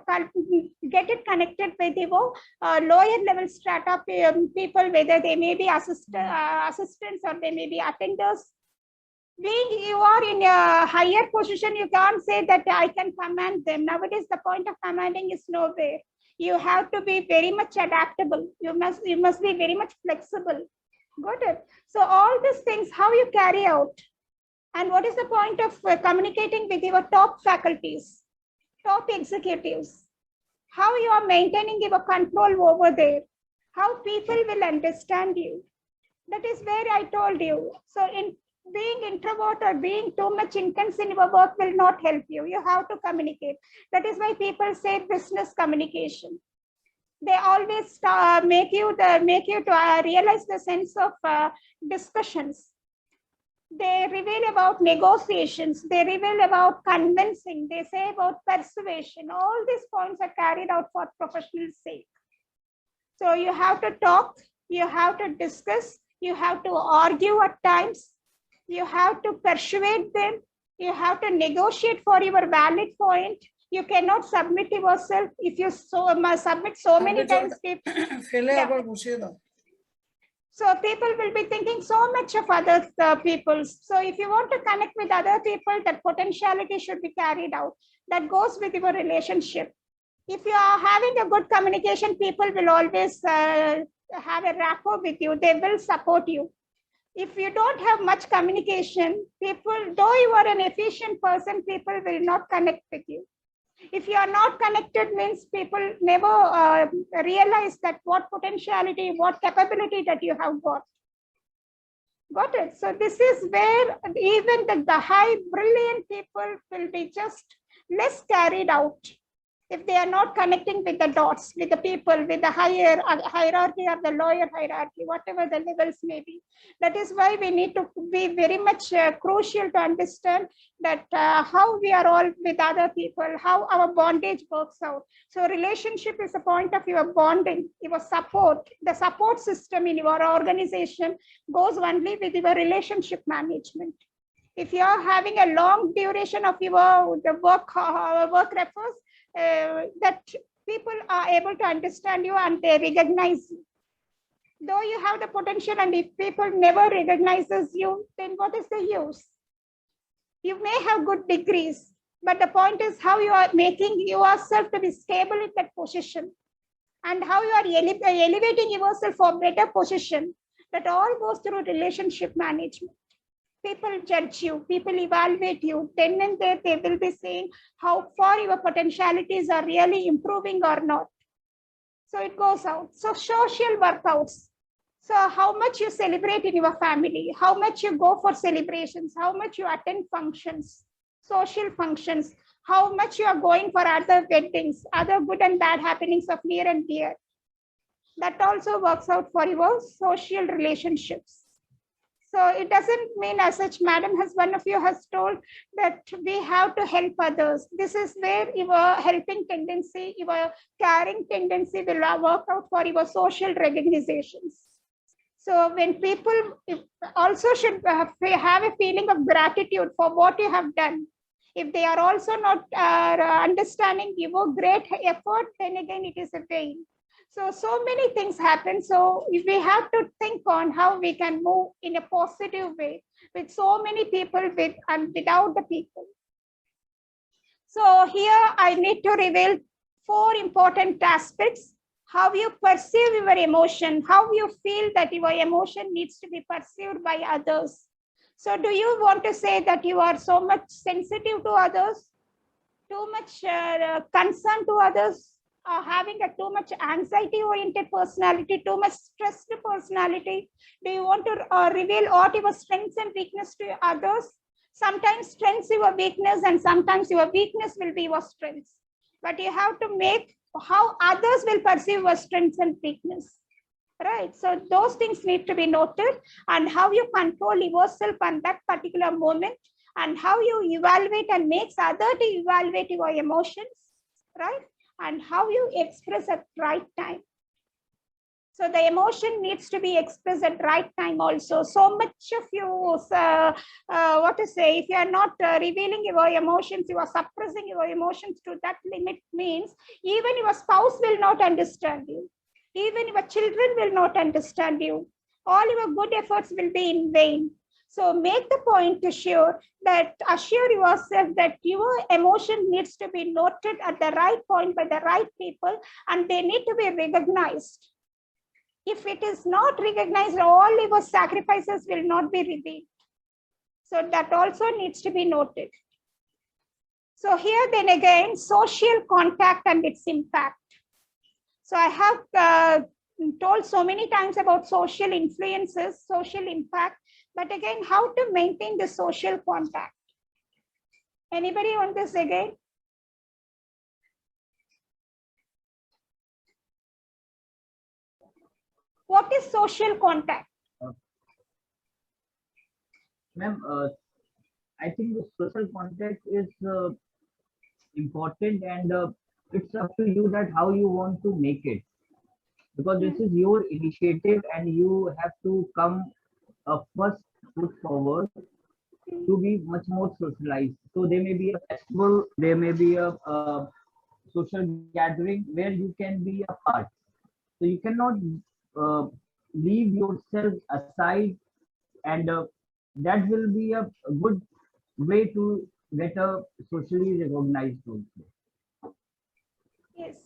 get it connected with your lower level strata people, whether they may be assistants or they may be attenders. Being you are in a higher position, you can't say that I can command them. Nowadays, the point of commanding is nowhere. You have to be very much adaptable. You must be very much flexible. Got it? So all these things, how you carry out. And what is the point of communicating with your top faculties, top executives? how you are maintaining your control over there, how people will understand you. That is where I told you. So in being introvert or being too much intense in your work will not help you. You have to communicate. That is why people say business communication. They always make you to realize the sense of discussions. They reveal about negotiations. They reveal about convincing. They say about persuasion. All these points are carried out for professional sake. So you have to talk. You have to discuss. You have to argue at times. You have to persuade them. You have to negotiate for your valid point. You cannot submit yourself. If you submit so many times, people, so people will be thinking so much of other people. So if you want to connect with other people, that potentiality should be carried out. That goes with your relationship. If you are having a good communication, people will always have a rapport with you. They will support you. If you don't have much communication, people, though you are an efficient person, people will not connect with you. If you are not connected, means people never realize that what potentiality, what capability that you have got. Got it? So this is where even the high brilliant people will be just less carried out if they are not connecting with the dots, with the people, with the higher hierarchy or the lower hierarchy, whatever the levels may be. That is why we need to be very much crucial to understand that how we are all with other people, how our bondage works out. So relationship is a point of your bonding, your support. The support system in your organization goes only with your relationship management. If you are having a long duration of the work refers, that people are able to understand you and they recognize you. Though you have the potential, and if people never recognizes you, then what is the use? You may have good degrees, but the point is how you are making yourself to be stable in that position and how you are elevating yourself for better position. That all goes through relationship management. People judge you, people evaluate you, then and there they will be saying how far your potentialities are really improving or not. So it goes out. So social workouts. So how much you celebrate in your family, how much you go for celebrations, how much you attend functions, social functions, how much you are going for other weddings, other good and bad happenings of near and dear. That also works out for your social relationships. So it doesn't mean as such, madam, has one of you has told that we have to help others. This is where your helping tendency, your caring tendency will work out for your social recognitions. So when people also should have a feeling of gratitude for what you have done. If they are also not understanding your great effort, then again it is a vain. So many things happen. So if we have to think on how we can move in a positive way with so many people with and without the people. So here I need to reveal 4 important aspects. How you perceive your emotion, how you feel that your emotion needs to be perceived by others. So do you want to say that you are so much sensitive to others, too much concern to others, having a too much anxiety oriented personality, too much stressed personality? Do you want to reveal what your strengths and weakness to others? Sometimes strengths your weakness and sometimes your weakness will be your strengths. But you have to make how others will perceive your strengths and weakness. Right. So those things need to be noted, and how you control yourself on that particular moment, and how you evaluate and makes others to evaluate your emotions, right? And how you express at right time. So the emotion needs to be expressed at right time also. So much of you, what to say, if you are not revealing your emotions, you are suppressing your emotions to that limit, means even your spouse will not understand you. Even your children will not understand you. All your good efforts will be in vain. So make the point to assure yourself that your emotion needs to be noted at the right point by the right people, and they need to be recognized. If it is not recognized, all your sacrifices will not be revealed. So that also needs to be noted. So here then again, social contact and its impact. So I have told so many times about social influences, social impact, but again, how to maintain the social contact. Anybody on this again? What is social contact? Ma'am, I think the social contact is important, and it's up to you that how you want to make it, because this is your initiative and you have to come first put forward to be much more socialized. So there may be a festival, there may be a social gathering where you can be a part. So you cannot uh, leave yourself aside, and that will be a good way to get a socially recognized also. Yes.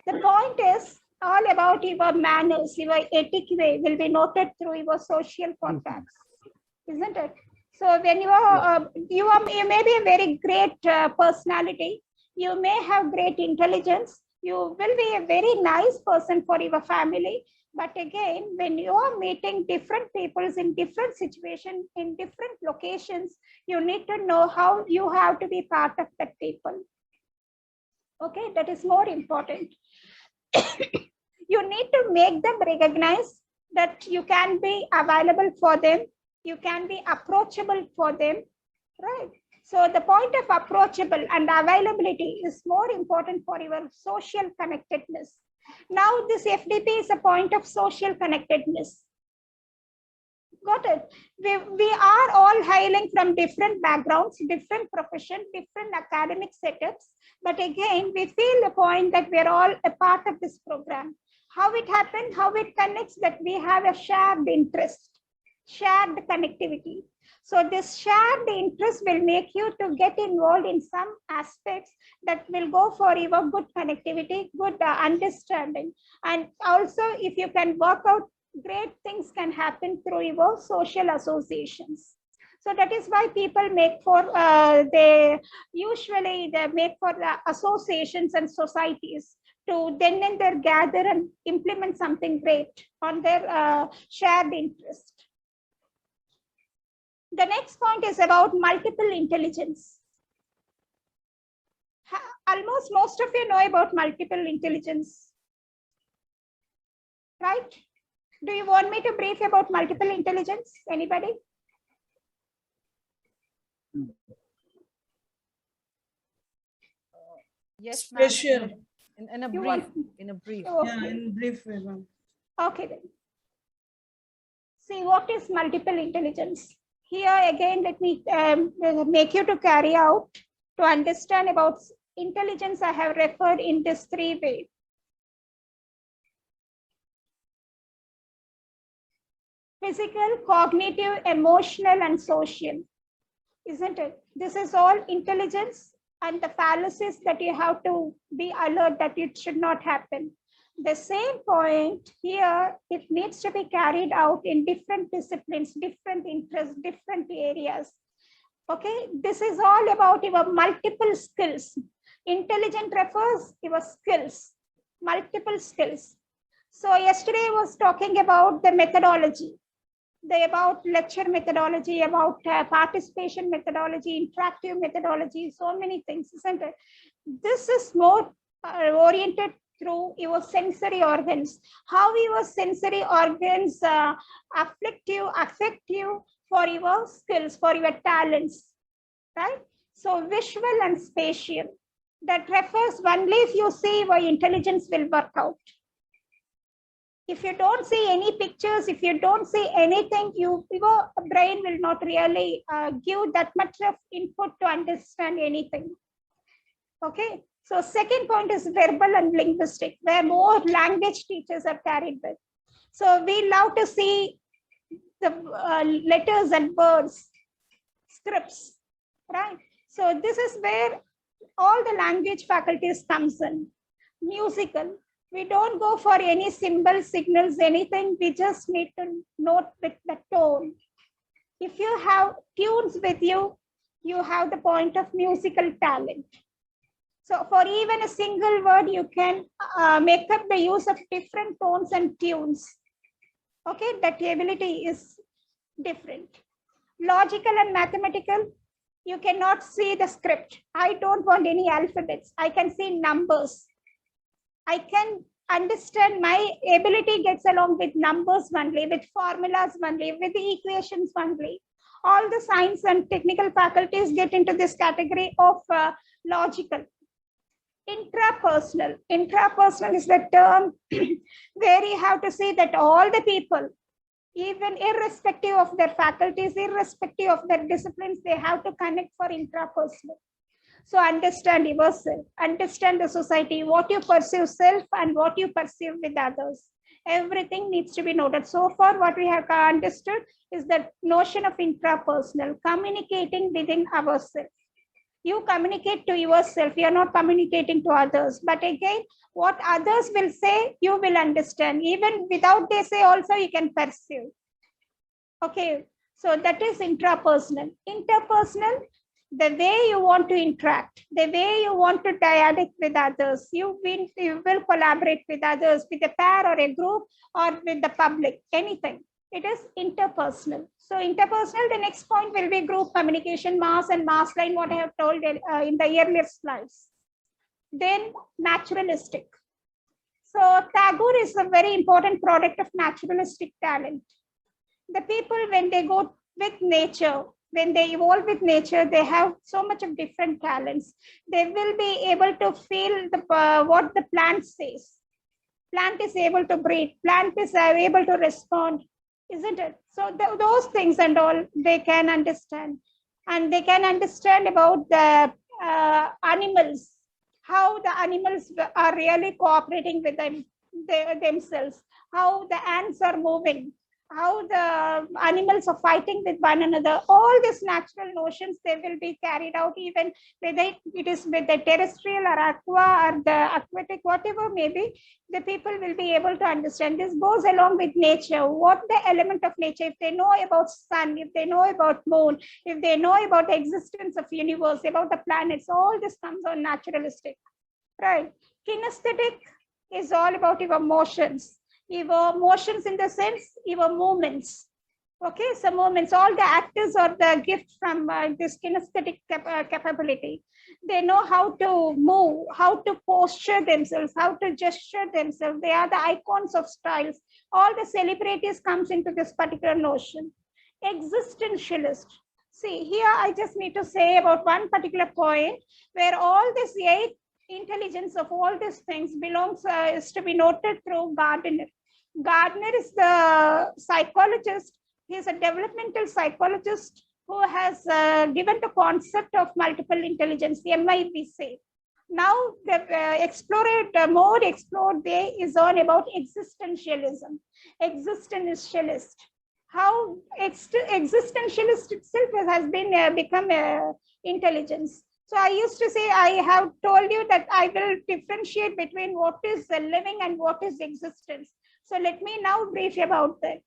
The point is all about your manners, your etiquette will be noted through your social contacts, isn't it? So when you may be a very great personality, you may have great intelligence, you will be a very nice person for your family. But again, when you are meeting different peoples in different situations, in different locations, you need to know how you have to be part of that people. Okay, that is more important. You need to make them recognize that you can be available for them, you can be approachable for them, right? So the point of approachable and availability is more important for your social connectedness. Now this FDP is a point of social connectedness. Got it? We are all hailing from different backgrounds, different profession, different academic setups. But again, we feel the point that we're all a part of this program. How it happened, how it connects, that we have a shared interest, shared connectivity. So this shared interest will make you to get involved in some aspects that will go for your good connectivity, good understanding. And also, if you can work out, great things can happen through your social associations. So that is why people make for, they make for the associations and societies to then and there gather and implement something great on their shared interest. The next point is about multiple intelligence. Almost most of you know about multiple intelligence, right? Do you want me to brief about multiple intelligence? Anybody? Yes, ma'am. Special. In a You brief. want- In a brief. Okay. Yeah, in brief way, ma'am. Okay then. See, what is multiple intelligence? Here again, let me make you to carry out to understand about intelligence. I have referred in this three ways. Physical, cognitive, emotional, and social, isn't it? This is all intelligence and the fallacies that you have to be alert that it should not happen. The same point here, it needs to be carried out in different disciplines, different interests, different areas. Okay, this is all about your multiple skills. Intelligent refers your skills, multiple skills. So yesterday I was talking about the methodology, about lecture methodology, about participation methodology, interactive methodology, so many things, isn't it? This is more oriented through your sensory organs, how your sensory organs affect you for your skills, for your talents, right? So visual and spatial, that refers only if you see, your intelligence will work out. If you don't see any pictures, if you don't see anything, your brain will not really give that much of input to understand anything. Okay, so second point is verbal and linguistic, where more language teachers are carried with. So we love to see the letters and words, scripts, right? So this is where all the language faculties comes in. Musical, we don't go for any symbol, signals, anything. We just need to note with the tone. If you have tunes with you, you have the point of musical talent. So for even a single word, you can make up the use of different tones and tunes. Okay, that ability is different. Logical and mathematical, you cannot see the script. I don't want any alphabets. I can see numbers. I can understand, my ability gets along with numbers only, with formulas only, with the equations only. All the science and technical faculties get into this category of logical. Intrapersonal. Intrapersonal is the term where you have to see that all the people, even irrespective of their faculties, irrespective of their disciplines, they have to connect for intrapersonal. So understand yourself, understand the society, what you perceive self and what you perceive with others. Everything needs to be noted. So far, what we have understood is the notion of intrapersonal, communicating within ourselves. You communicate to yourself, you are not communicating to others. But again, what others will say, you will understand. Even without they say also, you can perceive. Okay, so that is intrapersonal. Interpersonal, the way you want to interact, the way you want to dialogue with others, you will collaborate with others, with a pair or a group or with the public, anything. It is interpersonal. So interpersonal, the next point will be group communication, mass and mass line, what I have told in the earlier slides. Then naturalistic. So Tagore is a very important product of naturalistic talent. The people, when they go with nature, when they evolve with nature, they have so much of different talents. They will be able to feel what the plant says. Plant is able to breathe. Plant is able to respond, isn't it? So those things and all, they can understand. And they can understand about the animals, how the animals are really cooperating with themselves, how the ants are moving, how the animals are fighting with one another. All these natural notions, they will be carried out, even whether it is with the terrestrial or aqua or the aquatic, whatever maybe, the people will be able to understand. This goes along with nature. What the element of nature, if they know about sun, if they know about moon, if they know about the existence of universe, about the planets, all this comes on naturalistic, right? Kinesthetic is all about your motions. Your motions in the sense, your movements. Okay, so movements, all the actors are the gift from this kinesthetic capability. They know how to move, how to posture themselves, how to gesture themselves. They are the icons of styles. All the celebrities comes into this particular notion. Existentialist. See, here I just need to say about one particular point where all this 8 intelligence of all these things belongs is to be noted through Gardner. Gardner is the psychologist. He is a developmental psychologist who has given the concept of multiple intelligence, MI we say. Now the more explored there is on about existentialism, existentialist. How existentialist itself has been become intelligence. So I used to say, I have told you that I will differentiate between what is living and what is existence. So let me now brief about that.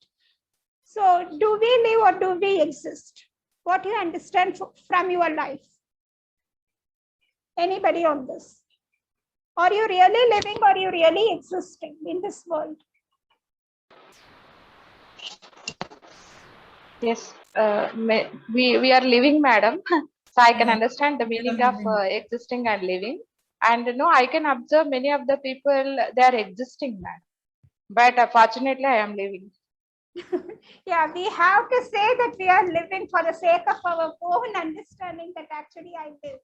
So do we live or do we exist? What do you understand from your life? Anybody on this? Are you really living or are you really existing in this world? Yes, we are living, madam. So I can understand the meaning of existing and living. And I can observe many of the people, they are existing, madam. But fortunately, I am living. Yeah, we have to say that we are living for the sake of our own understanding that actually I live,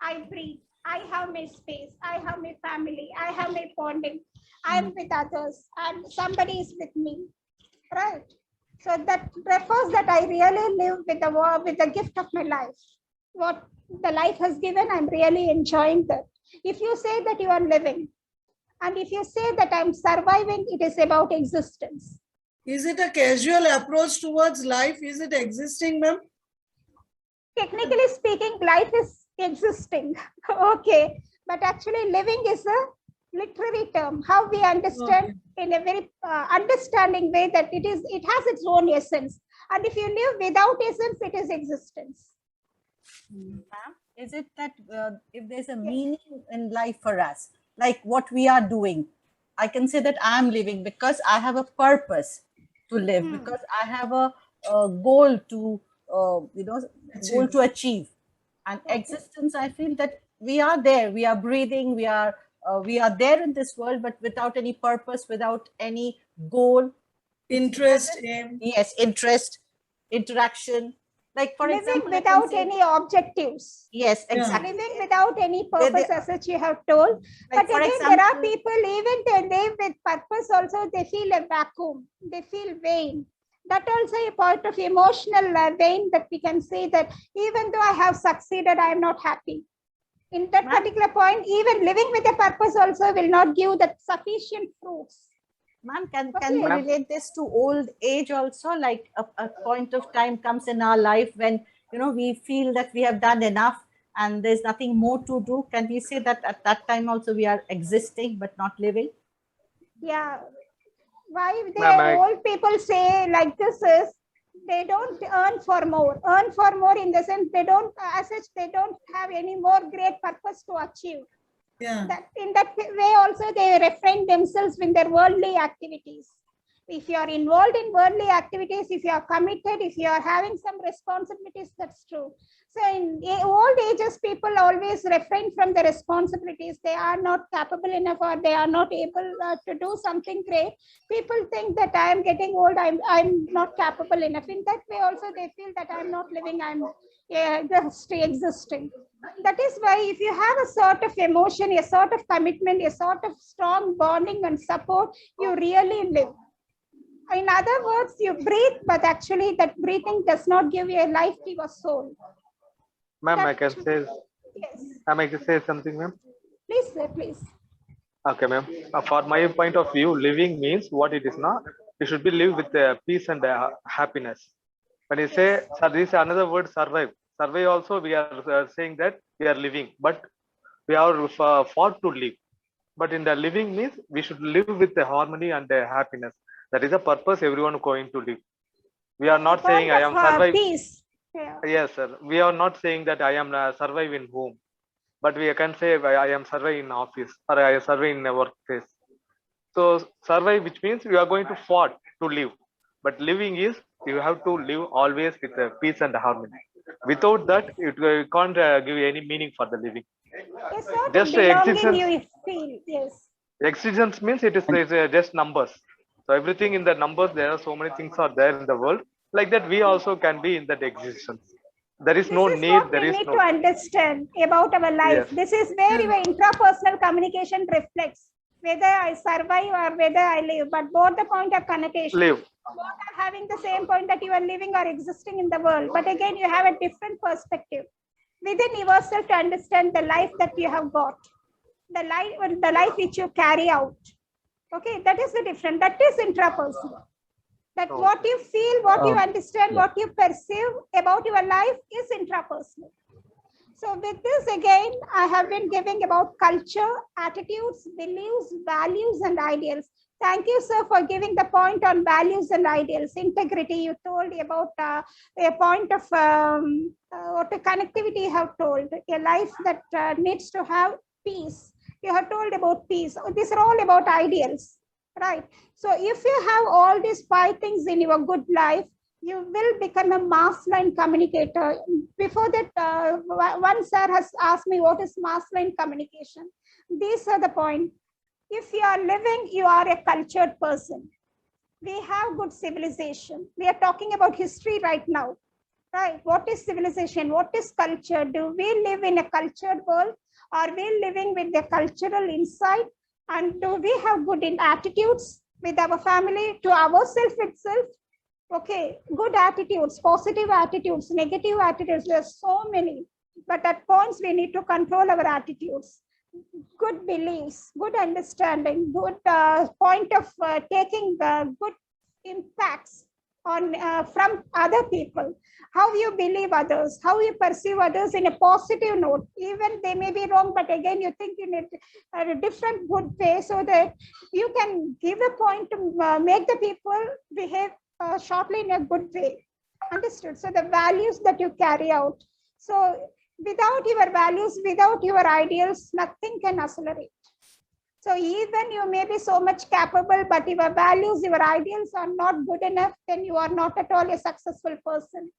I breathe, I have my space, I have my family, I have my bonding, I am with others, and somebody is with me, right? So that refers that I really live with the gift of my life. What the life has given, I'm really enjoying that. If you say that you are living, and if you say that I'm surviving, it is about existence. Is it a casual approach towards life? Is it existing, ma'am? Technically speaking, life is existing. Okay. But actually living is a literary term, how we understand in a very understanding way that it has its own essence. And if you live without essence, it is existence. Is it that if there's a meaning in life for us, like what we are doing. I can say that I am living because I have a purpose to live, because I have a goal to, goal to achieve. And existence, I feel that we are there, we are breathing, we are there in this world, but without any purpose, without any goal. Interest, aim. Yes, interest, interaction. Like for living example, without any objectives. Yes, exactly. Living without any purpose, as such you have told. Like But again, there are people, even they live with purpose also, they feel a vacuum, they feel vain. That also a part of emotional vain, that we can say that even though I have succeeded, I am not happy. In that particular point, even living with a purpose also will not give that sufficient fruits. Ma'am, can we relate this to old age also? Like a point of time comes in our life when, we feel that we have done enough and there's nothing more to do. Can we say that at that time also we are existing but not living? Yeah. Why the old people say like this is, they don't earn for more. Earn for more in the sense they don't, as such, they don't have any more great purpose to achieve. Yeah. That in that way also they refrain themselves with their worldly activities. If you are involved in worldly activities, if you are committed, if you are having some responsibilities, that's true. So in old ages, people always refrain from the responsibilities. They are not capable enough, or they are not able to do something great. People think that I am getting old, I'm not capable enough. In that way also they feel that I'm not living, I'm just existing. That is why if you have a sort of emotion, a sort of commitment, a sort of strong bonding and support, you really live. In other words, you breathe, but actually that breathing does not give you a life, give a soul. Ma'am, I can say, yes. Ma'am, I can say something, ma'am. Please, sir, please. Okay, ma'am. For my point of view, living means what it is not. We should be live with peace and happiness. When you say, sir, this is another word, survive. Survive also, we are saying that we are living, but we are fought to live. But in the living means we should live with the harmony and the happiness. That is the purpose everyone going to live. We are not saying I am surviving. Peace. Yeah. Yes, sir. We are not saying that I am surviving home, but we can say I am surviving in office or I am surviving in a workplace. So survive, which means you are going to fight to live. But living is you have to live always with peace and harmony. Without that, it can't give you any meaning for the living. A sort Just of belonging existence. you feel, yes. Existence means it is just numbers. So everything in the numbers, there are so many things are there in the world. Like that, we also can be in that existence. There is no need. There is we need no. to understand about our life. Yes. This is where your intrapersonal communication reflects whether I survive or whether I live. But both the point of connotation. Live. Both are having the same point that you are living or existing in the world. But again, you have a different perspective within yourself to understand the life that you have got, the life which you carry out. Okay, that is the difference. That is intrapersonal. That what you feel, what you understand, what you perceive about your life is intrapersonal. So with this again, I have been giving about culture, attitudes, beliefs, values, and ideals. Thank you, sir, for giving the point on values and ideals. Integrity, you told about a point of what a connectivity you have told, a life that needs to have peace. You have told about peace. These are all about ideals, right? So if you have all these 5 things in your good life, you will become a mass line communicator. Before that, one sir has asked me what is mass line communication. These are the points. If you are living, you are a cultured person. We have good civilization. We are talking about history right now, right? What is civilization? What is culture? Do we live in a cultured world? Are we living with the cultural insight? And do we have good attitudes with our family, to ourselves itself? Okay, good attitudes, positive attitudes, negative attitudes, there's so many. But at points we need to control our attitudes. Good beliefs, good understanding, good point of taking the good impacts on from other people, how you believe others, how you perceive others in a positive note. Even they may be wrong, but again you think in a different good way, so that you can give a point to make the people behave shortly in a good way. Understood? So the values that you carry out. So without your values, without your ideals, nothing can accelerate. So even you may be so much capable, but your values, your ideals are not good enough, then you are not at all a successful person.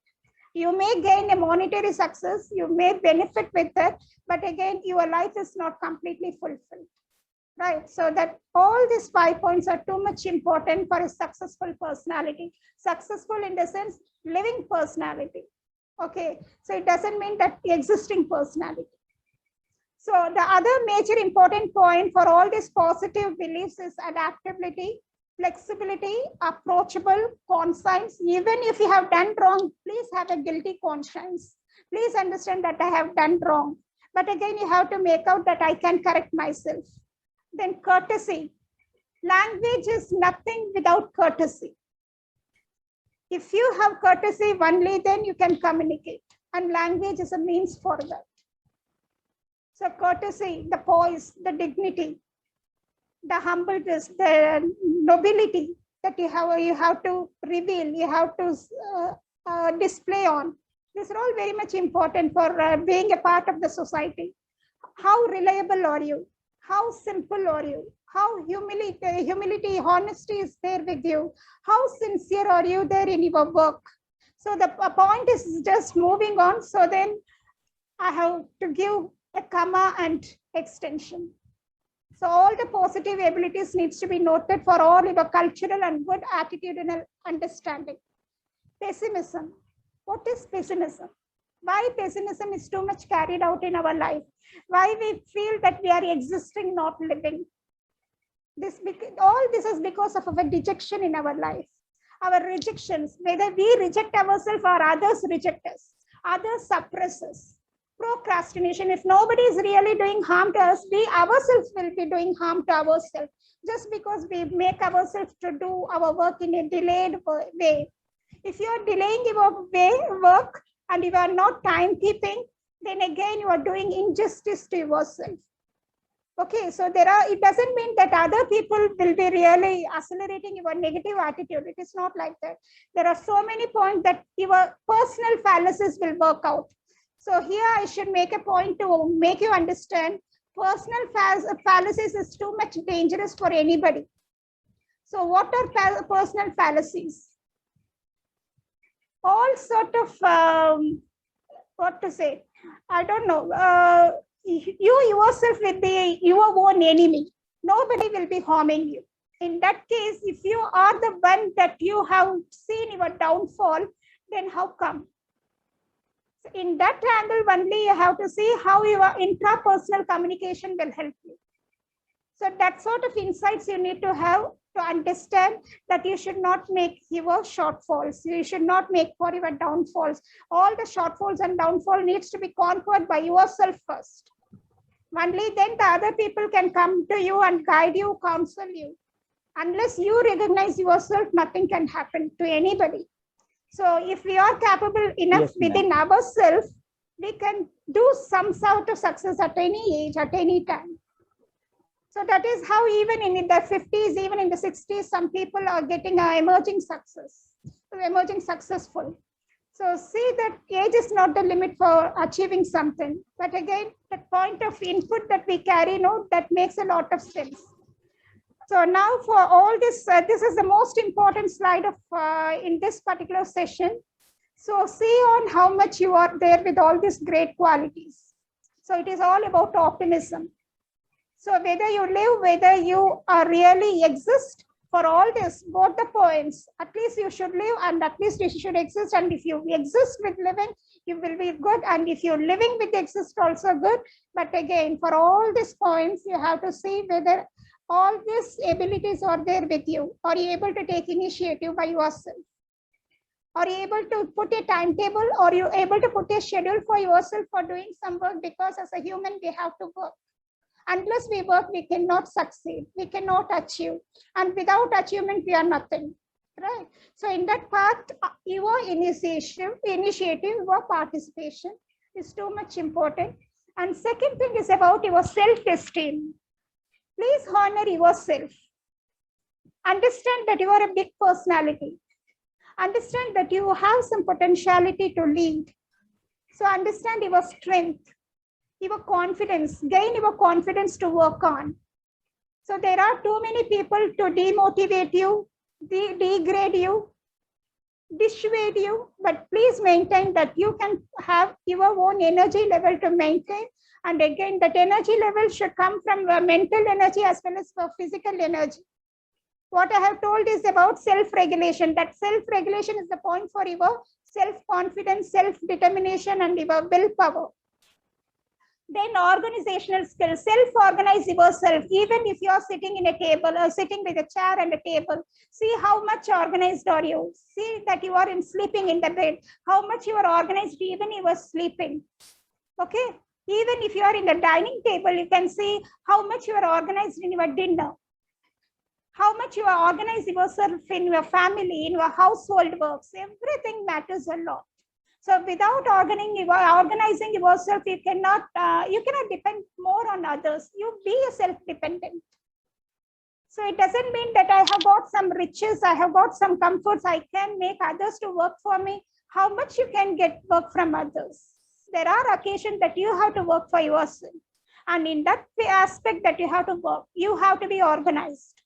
You may gain a monetary success, you may benefit with that, but again, your life is not completely fulfilled. Right, so that all these 5 points are too much important for a successful personality. Successful in the sense, living personality. Okay, so it doesn't mean that existing personality. So the other major important point for all these positive beliefs is adaptability, flexibility, approachable, conscience. Even if you have done wrong, please have a guilty conscience. Please understand that I have done wrong. But again, you have to make out that I can correct myself. Then courtesy. Language is nothing without courtesy. If you have courtesy only, then you can communicate. And language is a means for that. So courtesy, the poise, the dignity, the humbleness, the nobility that you have to reveal, you have to display on. These are all very much important for being a part of the society. How reliable are you? How simple are you? How humility, honesty is there with you? How sincere are you there in your work? So the point is just moving on. So then I have to give a comma and extension. So all the positive abilities needs to be noted for all your cultural and good attitudinal understanding. Pessimism. What is pessimism? Why pessimism is too much carried out in our life? Why we feel that we are existing, not living? All this is because of our dejection in our life. Our rejections, whether we reject ourselves or others reject us, others suppress us. Procrastination, if nobody is really doing harm to us, we ourselves will be doing harm to ourselves just because we make ourselves to do our work in a delayed way. If you are delaying your work and you are not timekeeping, then again you are doing injustice to yourself. Okay, so it doesn't mean that other people will be really accelerating your negative attitude. It is not like that. There are so many points that your personal fallacies will work out. So here I should make a point to make you understand personal fallacies is too much dangerous for anybody. So what are personal fallacies? All sort of, what to say, I don't know, you yourself will be your own enemy. Nobody will be harming you. In that case, if you are the one that you have seen your downfall, then how come? In that angle only, you have to see how your intrapersonal communication will help you. So that sort of insights you need to have to understand that you should not make your shortfalls. You should not make for your downfalls. All the shortfalls and downfall needs to be conquered by yourself first. Only then the other people can come to you and guide you, counsel you. Unless you recognize yourself, nothing can happen to anybody. So if we are capable enough within ourselves, we can do some sort of success at any age, at any time. So that is how even in the 50s, even in the 60s, some people are getting emerging success, emerging successful. So see that age is not the limit for achieving something. But again, the point of input that we carry, that makes a lot of sense. So now for all this, this is the most important slide of in this particular session. So see on how much you are there with all these great qualities. So it is all about optimism. So whether you live, whether you really exist, for all this, both the points, at least you should live and at least you should exist. And if you exist with living, you will be good. And if you're living with exist, also good. But again, for all these points, you have to see whether all these abilities are there with you. Are you able to take initiative by yourself? Are you able to put a timetable? Or are you able to put a schedule for yourself for doing some work? Because as a human, we have to work. Unless we work, we cannot succeed. We cannot achieve. And without achievement, we are nothing. Right? So in that part, your initiative, your participation is too much important. And second thing is about your self-esteem. Please honor yourself. Understand that you are a big personality. Understand that you have some potentiality to lead. So understand your strength, your confidence, gain your confidence to work on. So there are too many people to demotivate you, degrade you, dissuade you, but please maintain that you can have your own energy level to maintain. And again, that energy level should come from mental energy as well as physical energy. What I have told is about self-regulation. That self-regulation is the point for your self-confidence, self-determination, and your willpower. Then organizational skills, self-organize yourself. Even if you are sitting in a table or sitting with a chair and a table, see how much organized are you. See that you are sleeping in the bed, how much you are organized even you are sleeping. Okay. Even if you are in the dining table, you can see how much you are organized in your dinner. How much you are organized yourself in your family, in your household works. Everything matters a lot. So without organizing yourself, you cannot depend more on others. You be self-dependent. So it doesn't mean that I have got some riches, I have got some comforts, I can make others to work for me. How much you can get work from others? There are occasions that you have to work for yourself. And in that aspect that you have to work, you have to be organized.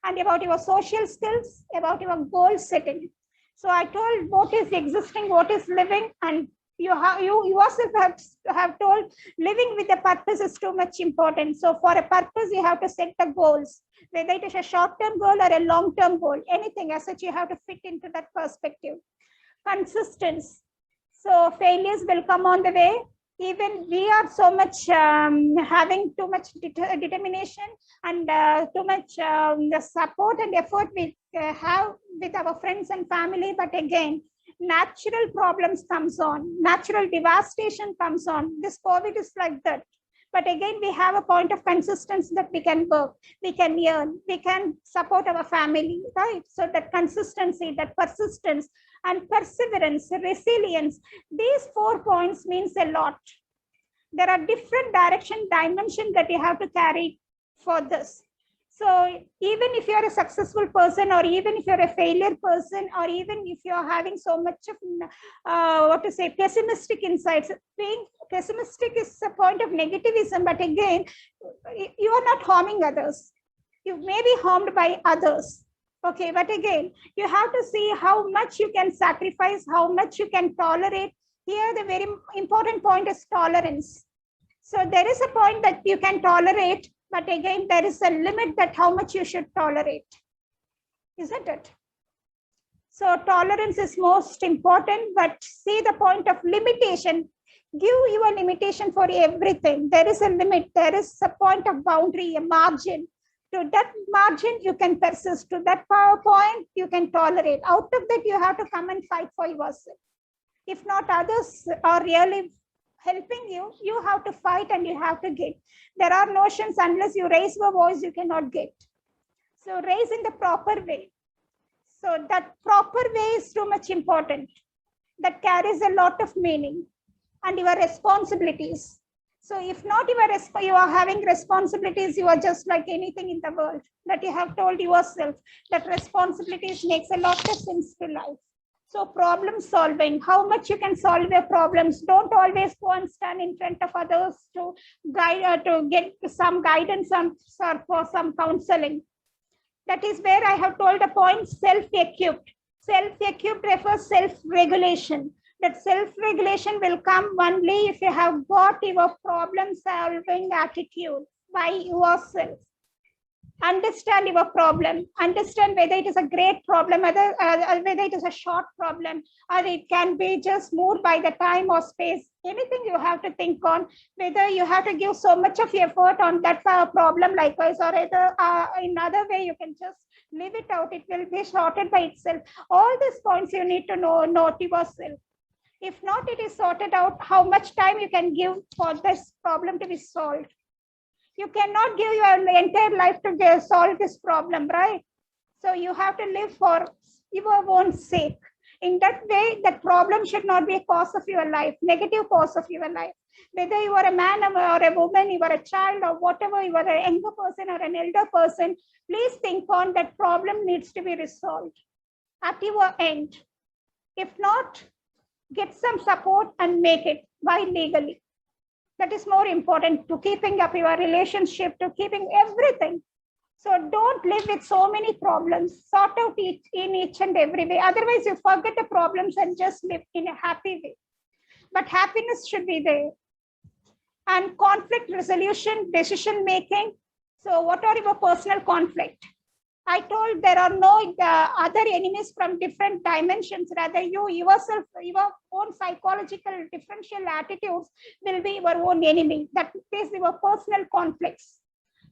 And about your social skills, about your goal setting. So I told what is existing, what is living, and you yourself have told living with a purpose is too much important. So for a purpose, you have to set the goals, whether it is a short-term goal or a long-term goal, anything as such, you have to fit into that perspective. Consistency. So failures will come on the way. Even we are so much having too much determination and too much the support and effort we have with our friends and family. But again, natural problems comes on, natural devastation comes on. This COVID is like that. But again, we have a point of consistency that we can work, we can earn, we can support our family, right? So that consistency, that persistence and perseverance, resilience, these 4 points means a lot. There are different dimensions that you have to carry for this. So even if you're a successful person, or even if you're a failure person, or even if you're having so much of, pessimistic insights, being pessimistic is a point of negativism, but again, you are not harming others. You may be harmed by others. Okay, but again, you have to see how much you can sacrifice, how much you can tolerate. Here, the very important point is tolerance. So there is a point that you can tolerate, but again, there is a limit that how much you should tolerate, isn't it? So tolerance is most important, but see the point of limitation. Give your limitation for everything. There is a limit. There is a point of boundary, a margin. To that margin, you can persist. To that point, you can tolerate. Out of that, you have to come and fight for yourself. If not others are really helping you, you have to fight and you have to get. There are notions, unless you raise your voice, you cannot get. So raise in the proper way. So that proper way is too much important. That carries a lot of meaning. And your responsibilities. So if not you are having responsibilities, you are just like anything in the world that you have told yourself that responsibilities makes a lot of sense to life. So problem solving, how much you can solve your problems. Don't always go and stand in front of others to guide to get some guidance or for some counseling. That is where I have told the point self-equipped. Self-equipped refers self-regulation. That self-regulation will come only if you have got your problem-solving attitude by yourself. Understand your problem. Understand whether it is a great problem, whether it is a short problem, or it can be just moved by the time or space. Anything you have to think on, whether you have to give so much of effort on that problem likewise, or either in other way you can just leave it out. It will be sorted by itself. All these points you need to know to yourself. If not, it is sorted out how much time you can give for this problem to be solved. You cannot give your entire life to solve this problem, right? So you have to live for your own sake. In that way, that problem should not be a cause of your life, negative cause of your life. Whether you are a man or a woman, you are a child or whatever, you are a younger person or an elder person, please think on that problem needs to be resolved at your end. If not, get some support and make it by legally. That is more important to keeping up your relationship, to keeping everything. So don't live with so many problems. Sort out in each and every way. Otherwise, you forget the problems and just live in a happy way. But happiness should be there. And conflict resolution, decision making. So what are your personal conflict? I told there are no other enemies from different dimensions. Rather, you yourself, your own psychological differential attitudes will be your own enemy. That is your personal conflicts.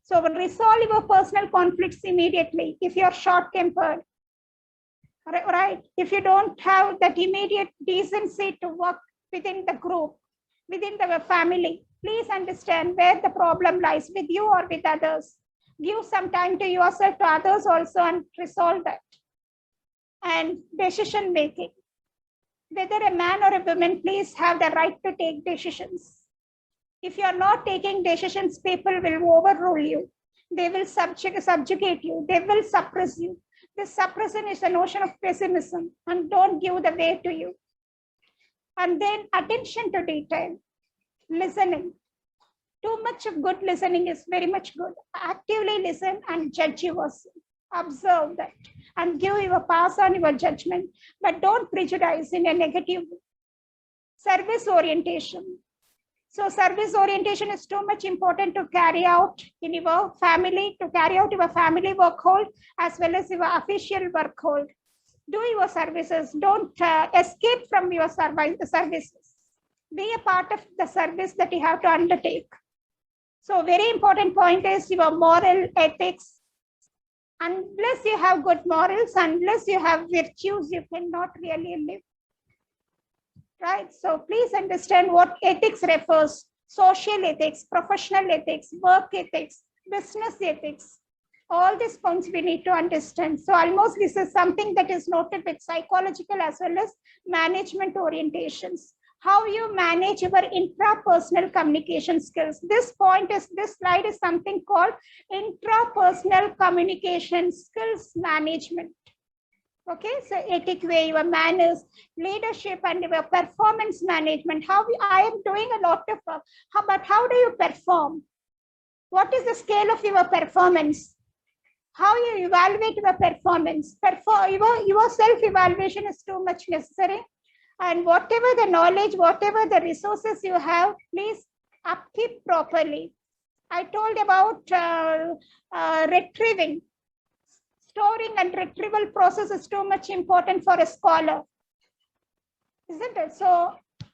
So resolve your personal conflicts immediately if you're short-tempered, right? If you don't have that immediate decency to work within the group, within the family, please understand where the problem lies, with you or with others. Give some time to yourself, to others also, and resolve that. And decision making. Whether a man or a woman, please have the right to take decisions. If you are not taking decisions, people will overrule you. They will subjugate you. They will suppress you. This suppression is a notion of pessimism, and don't give the way to you. And then attention to detail, listening. Too much of good listening is very much good. Actively listen and judge yourself. Observe that and give your pass on your judgment, but don't prejudice in a negative way. Service orientation. So service orientation is too much important to carry out in your family, to carry out your family work hold as well as your official work hold. Do your services. Don't escape from your services. Be a part of the service that you have to undertake. So very important point is your moral ethics. Unless you have good morals, unless you have virtues, you cannot really live. Right? So please understand what ethics refers. Social ethics, professional ethics, work ethics, business ethics. All these points we need to understand. So almost this is something that is noted with psychological as well as management orientations. How you manage your intrapersonal communication skills. This slide is something called intrapersonal communication skills management. Okay, so ethic way, your manners, leadership, and your performance management. I am doing a lot of work, but how do you perform? What is the scale of your performance? How you evaluate your performance? Your self-evaluation is too much necessary. And whatever the knowledge, whatever the resources you have, please upkeep properly. I told about retrieving. Storing and retrieval process is too much important for a scholar, isn't it? So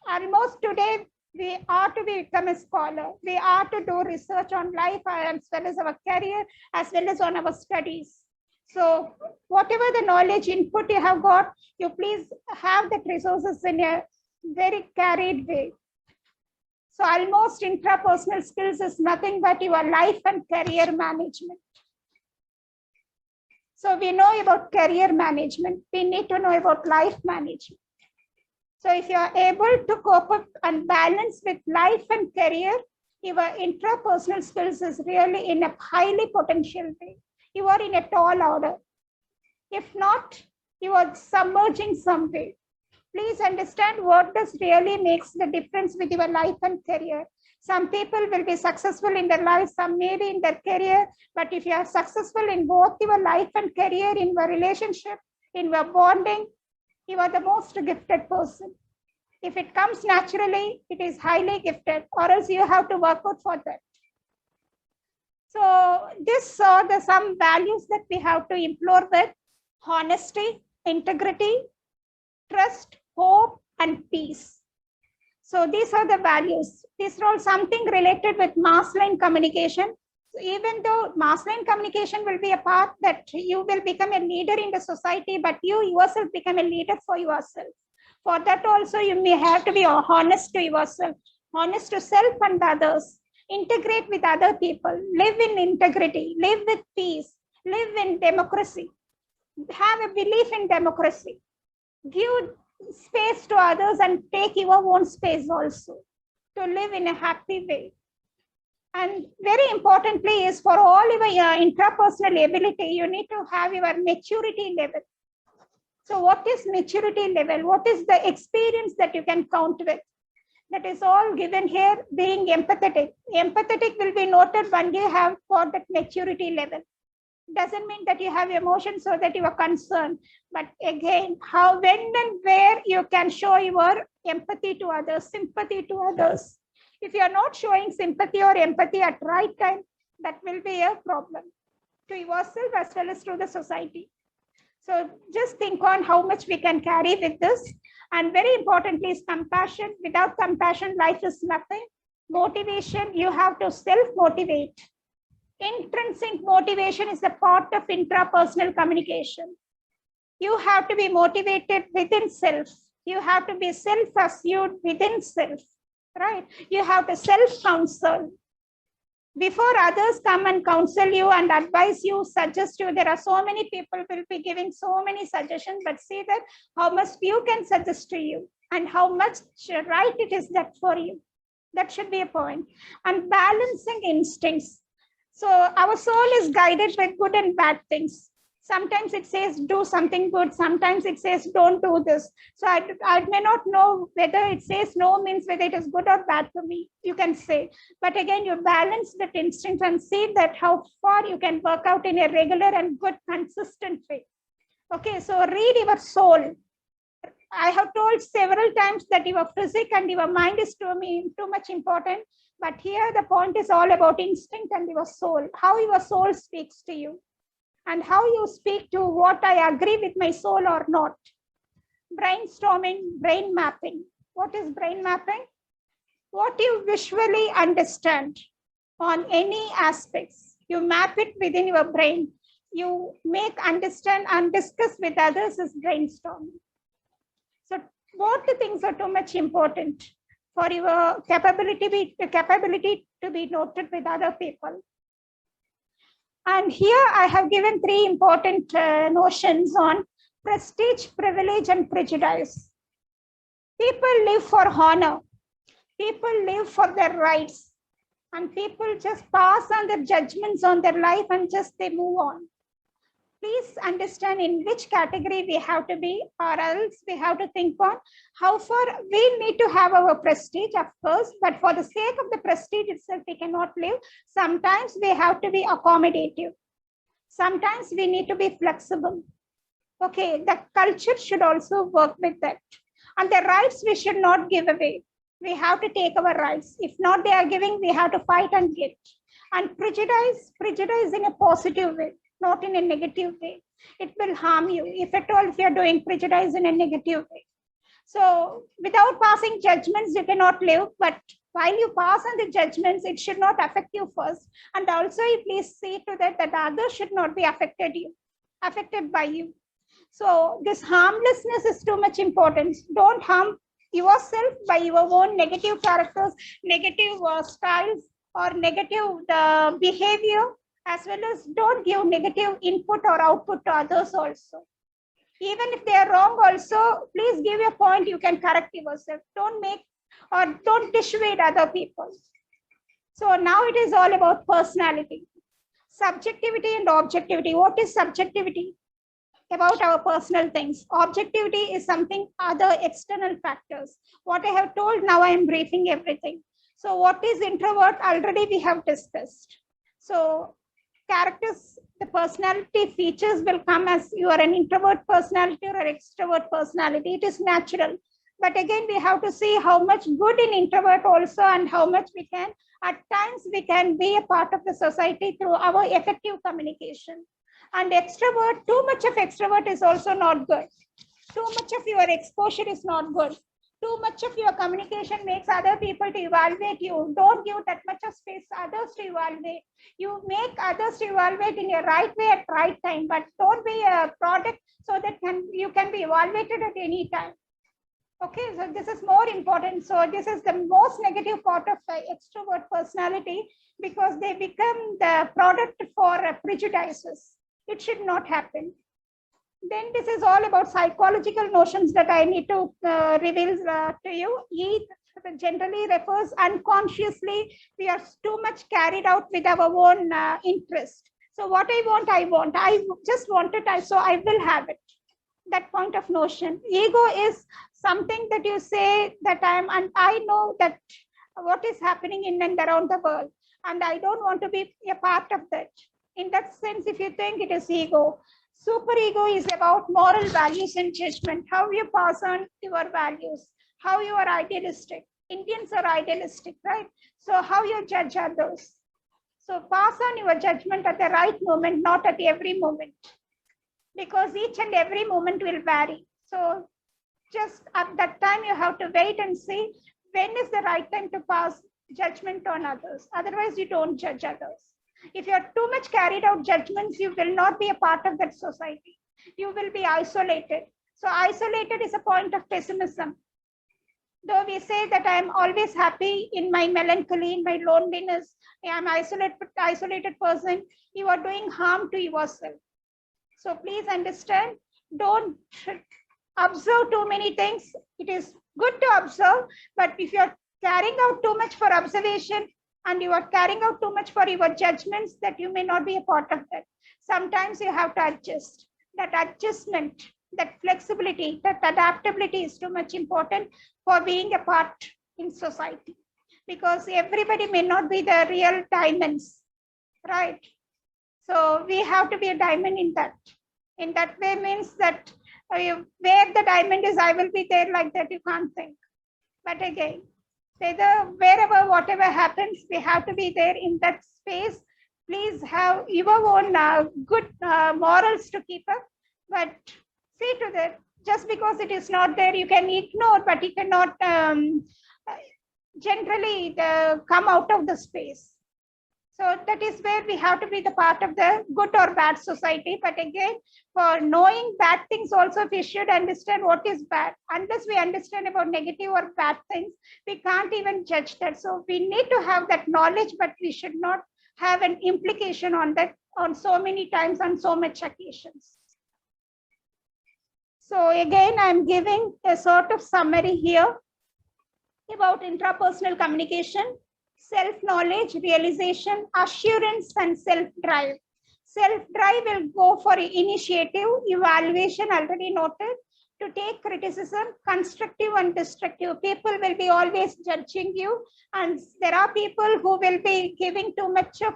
almost today, we are to become a scholar. We are to do research on life as well as our career, as well as on our studies. So whatever the knowledge input you have got, you please have that resources in a very carried way. So almost intrapersonal skills is nothing but your life and career management. So we know about career management. We need to know about life management. So if you are able to cope up and balance with life and career, your intrapersonal skills is really in a highly potential way. You are in a tall order. If not, you are submerging some way. Please understand what does really makes the difference with your life and career. Some people will be successful in their life, some may be in their career, but if you are successful in both your life and career, in your relationship, in your bonding, you are the most gifted person. If it comes naturally, it is highly gifted, or else you have to work out for that. So these are the some values that we have to implore with: honesty, integrity, trust, hope, and peace. So these are the values. These are all something related with mass line communication. So even though mass line communication will be a part that you will become a leader in the society, but you yourself become a leader for yourself. For that also, you may have to be honest to yourself, honest to self and others, integrate with other people, live in integrity, live with peace, live in democracy, have a belief in democracy, give space to others and take your own space also to live in a happy way. And very importantly is for all your intrapersonal ability, you need to have your maturity level. So what is maturity level? What is the experience that you can count with? That is all given here. Being empathetic. Empathetic will be noted when you have got that maturity level. Doesn't mean that you have emotions so that you are concerned. But again, how, when and where you can show your empathy to others, sympathy to others. If you are not showing sympathy or empathy at right time, that will be a problem to yourself as well as to the society. So just think on how much we can carry with this. And very importantly is compassion. Without compassion, life is nothing. Motivation, you have to self-motivate. Intrinsic motivation is a part of intrapersonal communication. You have to be motivated within self. You have to be self-assured within self, right? You have to self-counsel. Before others come and counsel you and advise you, suggest you, there are so many people will be giving so many suggestions, but see that how much you can suggest to you and how much right it is that for you. That should be a point. And balancing instincts. So our soul is guided by good and bad things. Sometimes it says do something good. Sometimes it says don't do this. So I may not know whether it says no means whether it is good or bad for me. You can say. But again, you balance that instinct and see that how far you can work out in a regular and good, consistent way. Okay, so read your soul. I have told several times that your physics and your mind is too much important. But here the point is all about instinct and your soul, how your soul speaks to you and how you speak to what I agree with my soul or not. Brainstorming, brain mapping. What is brain mapping? What you visually understand on any aspects, you map it within your brain. You make, understand and discuss with others is brainstorming. So both the things are too much important for your capability to be noted with other people. And here I have given 3 important notions on prestige, privilege, and prejudice. People live for honor. People live for their rights. And people just pass on their judgments on their life and just they move on. Please understand in which category we have to be, or else we have to think on how far we need to have our prestige, of course, but for the sake of the prestige itself, we cannot live. Sometimes we have to be accommodative. Sometimes we need to be flexible. Okay, the culture should also work with that. And the rights we should not give away. We have to take our rights. If not they are giving, we have to fight and get. And prejudice in a positive way, not in a negative way. It will harm you, if at all, if you're doing prejudice in a negative way. So without passing judgments, you cannot live. But while you pass on the judgments, it should not affect you first. And also, please see to that others should not be affected by you. So this harmlessness is too much important. Don't harm yourself by your own negative characters, negative styles, or negative behavior, as well as don't give negative input or output to others also. Even if they are wrong also, please give a point, you can correct yourself. Don't make or don't dissuade other people. So now it is all about personality. Subjectivity and objectivity. What is subjectivity? About our personal things. Objectivity is something other external factors. What I have told, now I am briefing everything. So what is introvert? Already we have discussed. So characters, the personality features will come as you are an introvert personality or an extrovert personality. It is natural. But again, we have to see how much good in introvert also and how much we can, at times we can be a part of the society through our effective communication. And extrovert, too much of extrovert is also not good. Too much of your exposure is not good. Too much of your communication makes other people to evaluate you. Don't give that much of space to others to evaluate. You make others to evaluate in your right way at right time, but don't be a product so that you can be evaluated at any time. Okay, so this is more important. So this is the most negative part of the extrovert personality because they become the product for prejudices. It should not happen. Then this is all about psychological notions that I need to reveal to you. E generally refers unconsciously. We are too much carried out with our own interest. So what I want. I just want it, so I will have it. That point of notion. Ego is something that you say that and I know that what is happening in and around the world, and I don't want to be a part of that. In that sense, if you think it is ego, super ego is about moral values and judgment, how you pass on your values, how you are idealistic. Indians are idealistic, right? So how you judge others. So pass on your judgment at the right moment, not at every moment, because each and every moment will vary. So just at that time, you have to wait and see when is the right time to pass judgment on others. Otherwise, you don't judge others. If you are too much carried out judgments, you will not be a part of that society. You will be isolated. So isolated is a point of pessimism. Though we say that I am always happy in my melancholy, in my loneliness, I am isolated person, you are doing harm to yourself. So please understand, don't observe too many things. It is good to observe, but if you are carrying out too much for observation and you are carrying out too much for your judgments, that you may not be a part of that. Sometimes you have to adjust. That adjustment, that flexibility, that adaptability is too much important for being a part in society, because everybody may not be the real diamonds, right? So we have to be a diamond in that. In that way means that where the diamond is, I will be there, like that you can't think. But again, wherever, whatever happens, we have to be there in that space. Please have your own good morals to keep up, but see to that, just because it is not there, you can ignore, but you cannot generally come out of the space. So that is where we have to be the part of the good or bad society. But again, for knowing bad things also, we should understand what is bad. Unless we understand about negative or bad things, we can't even judge that. So we need to have that knowledge, but we should not have an implication on that on so many times, on so much occasions. So again, I'm giving a sort of summary here about intrapersonal communication. Self-knowledge, realization, assurance, and self-drive. Self-drive will go for initiative, evaluation, already noted, to take criticism, constructive and destructive. People will be always judging you, and there are people who will be giving too much of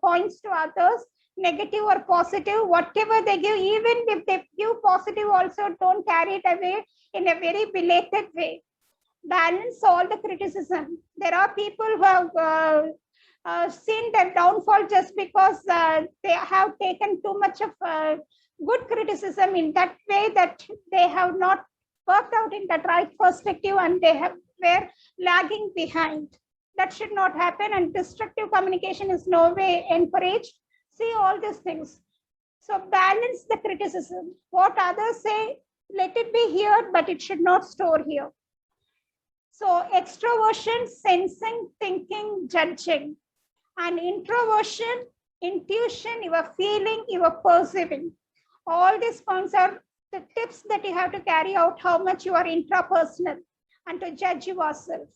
points to others, negative or positive, whatever they give, even if they give positive also, don't carry it away in a very belated way. Balance all the criticism. There are people who have seen their downfall just because they have taken too much of good criticism in that way that they have not worked out in that right perspective, and they were lagging behind. That should not happen, and destructive communication is no way encouraged. See all these things. So balance the criticism. What others say, let it be here, but it should not store here. So extroversion, sensing, thinking, judging, and introversion, intuition, you are feeling, you are perceiving. All these points are the tips that you have to carry out, how much you are intrapersonal, and to judge yourself.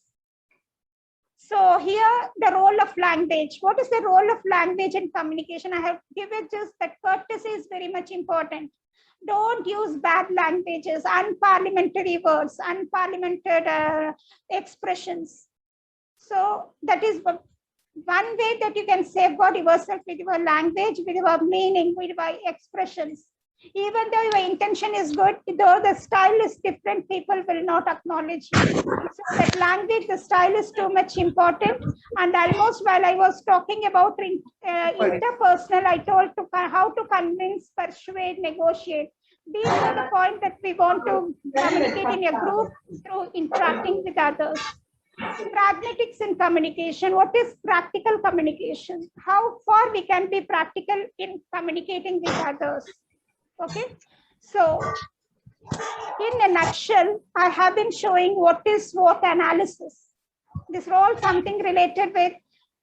So here, the role of language. What is the role of language in communication? I have given just that courtesy is very much important. Don't use bad languages, unparliamentary words, unparliamentary expressions. So that is one way that you can safeguard yourself with your language, with your meaning, with your expressions. Even though your intention is good, though the style is different, people will not acknowledge you. So that language, the style is too much important. And almost while I was talking about interpersonal, I told how to convince, persuade, negotiate. These are the points that we want to communicate in a group through interacting with others. Pragmatics in communication. What is practical communication? How far we can be practical in communicating with others? Okay, so in a nutshell, I have been showing what is SWOT analysis. This is all something related with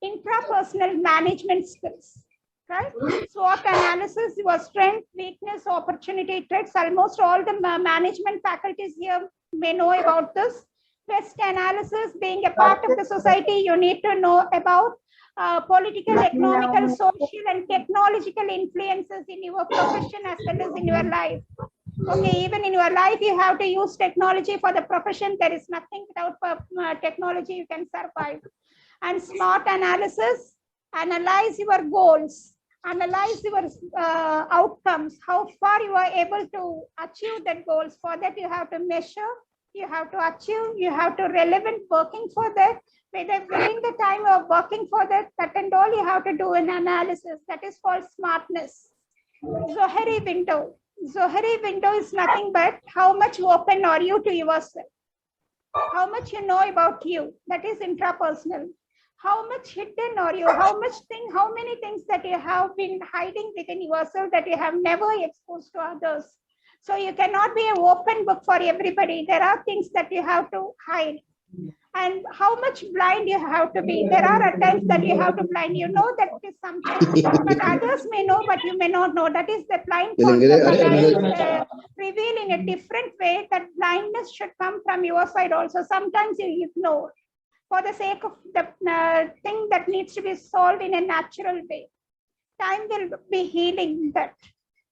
intrapersonal management skills, right? SWOT analysis, your strength, weakness, opportunity, threats. Almost all the management faculties here may know about this. Quest analysis, being a part of the society, you need to know about political, economical, social, and technological influences in your profession as well as in your life. Okay, even in your life, you have to use technology for the profession. There is nothing without technology you can survive. And SMART analysis, analyze your goals, analyze your outcomes, how far you are able to achieve that goals. For that, you have to measure, you have to achieve, you have to relevant working for that. Within the time of working for that and all, you have to do an analysis. That is called smartness. Zohari window. Zohari window is nothing but how much open are you to yourself? How much you know about you? That is intrapersonal. How much hidden are you? How many things that you have been hiding within yourself that you have never exposed to others? So you cannot be an open book for everybody. There are things that you have to hide. And how much blind you have to be. There are times that you have to blind. You know that is something, but others may know, but you may not know. That is the blind concept. Reveal in a different way that blindness should come from your side also. Sometimes you ignore for the sake of the thing that needs to be solved in a natural way. Time will be healing that.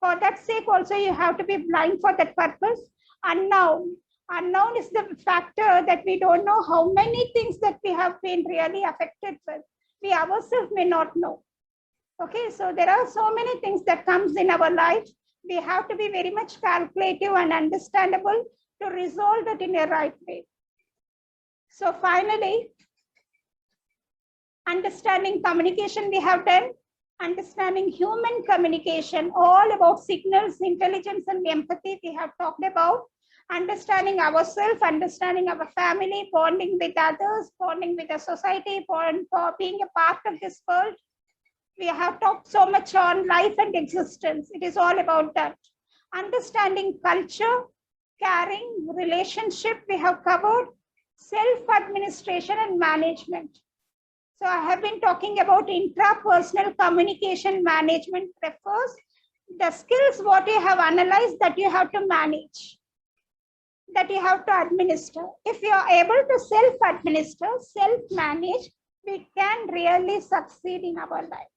For that sake also, you have to be blind for that purpose. Unknown. Unknown is the factor that we don't know how many things that we have been really affected with. We ourselves may not know. Okay, so there are so many things that comes in our life. We have to be very much calculative and understandable to resolve it in a right way. So finally, understanding communication we have done, understanding human communication, all about signals, intelligence, and empathy we have talked about. Understanding ourselves, understanding our family, bonding with others, bonding with the society, for being a part of this world. We have talked so much on life and existence. It is all about that. Understanding culture, caring, relationship we have covered, self-administration and management. So I have been talking about intrapersonal communication management refers the skills what you have analyzed that you have to manage, that you have to administer. If you are able to self-administer, self-manage, we can really succeed in our life.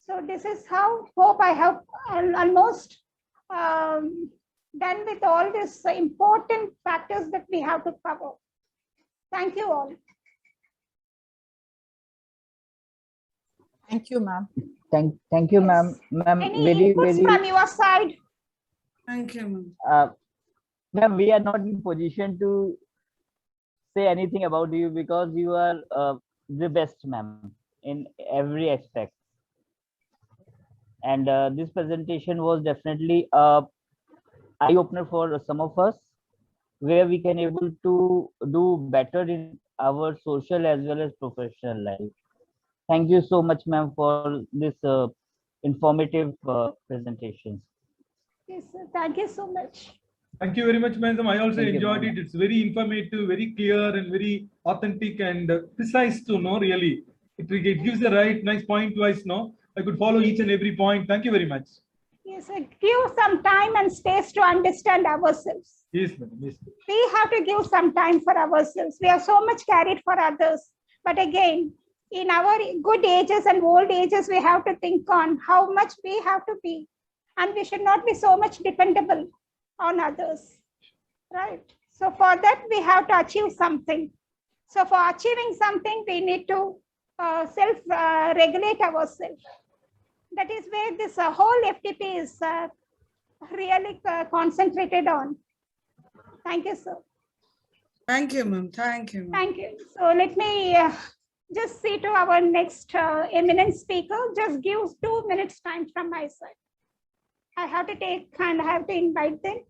So this is how, hope I have almost done with all these important factors that we have to cover. Thank you all. Thank you, ma'am. Thank you, ma'am. Ma'am, Any inputs from your side? Thank you, ma'am. Ma'am, we are not in position to say anything about you because you are the best, ma'am, in every aspect. And this presentation was definitely an eye-opener for some of us, where we can able to do better in our social as well as professional life. Thank you so much, ma'am, for this informative presentations. Yes, sir. Thank you so much. Thank you very much, ma'am. I also Thank you, enjoyed ma'am. it. It's very informative, very clear, and very authentic and precise to know. Really, it gives a right, nice point-wise. No, I could follow each and every point. Thank you very much. Yes, sir. Give some time and space to understand ourselves. Yes, ma'am. Yes. We have to give some time for ourselves. We are so much carried for others. But again, in our good ages and old ages, we have to think on how much we have to be. And we should not be so much dependable on others, right? So for that, we have to achieve something. So for achieving something, we need to self-regulate ourselves. That is where this whole FTP is really concentrated on. Thank you, sir. Thank you, ma'am. Thank you. Thank you. So let me just see to our next eminent speaker. Just give 2 minutes time from my side. I have to take and I have to invite them.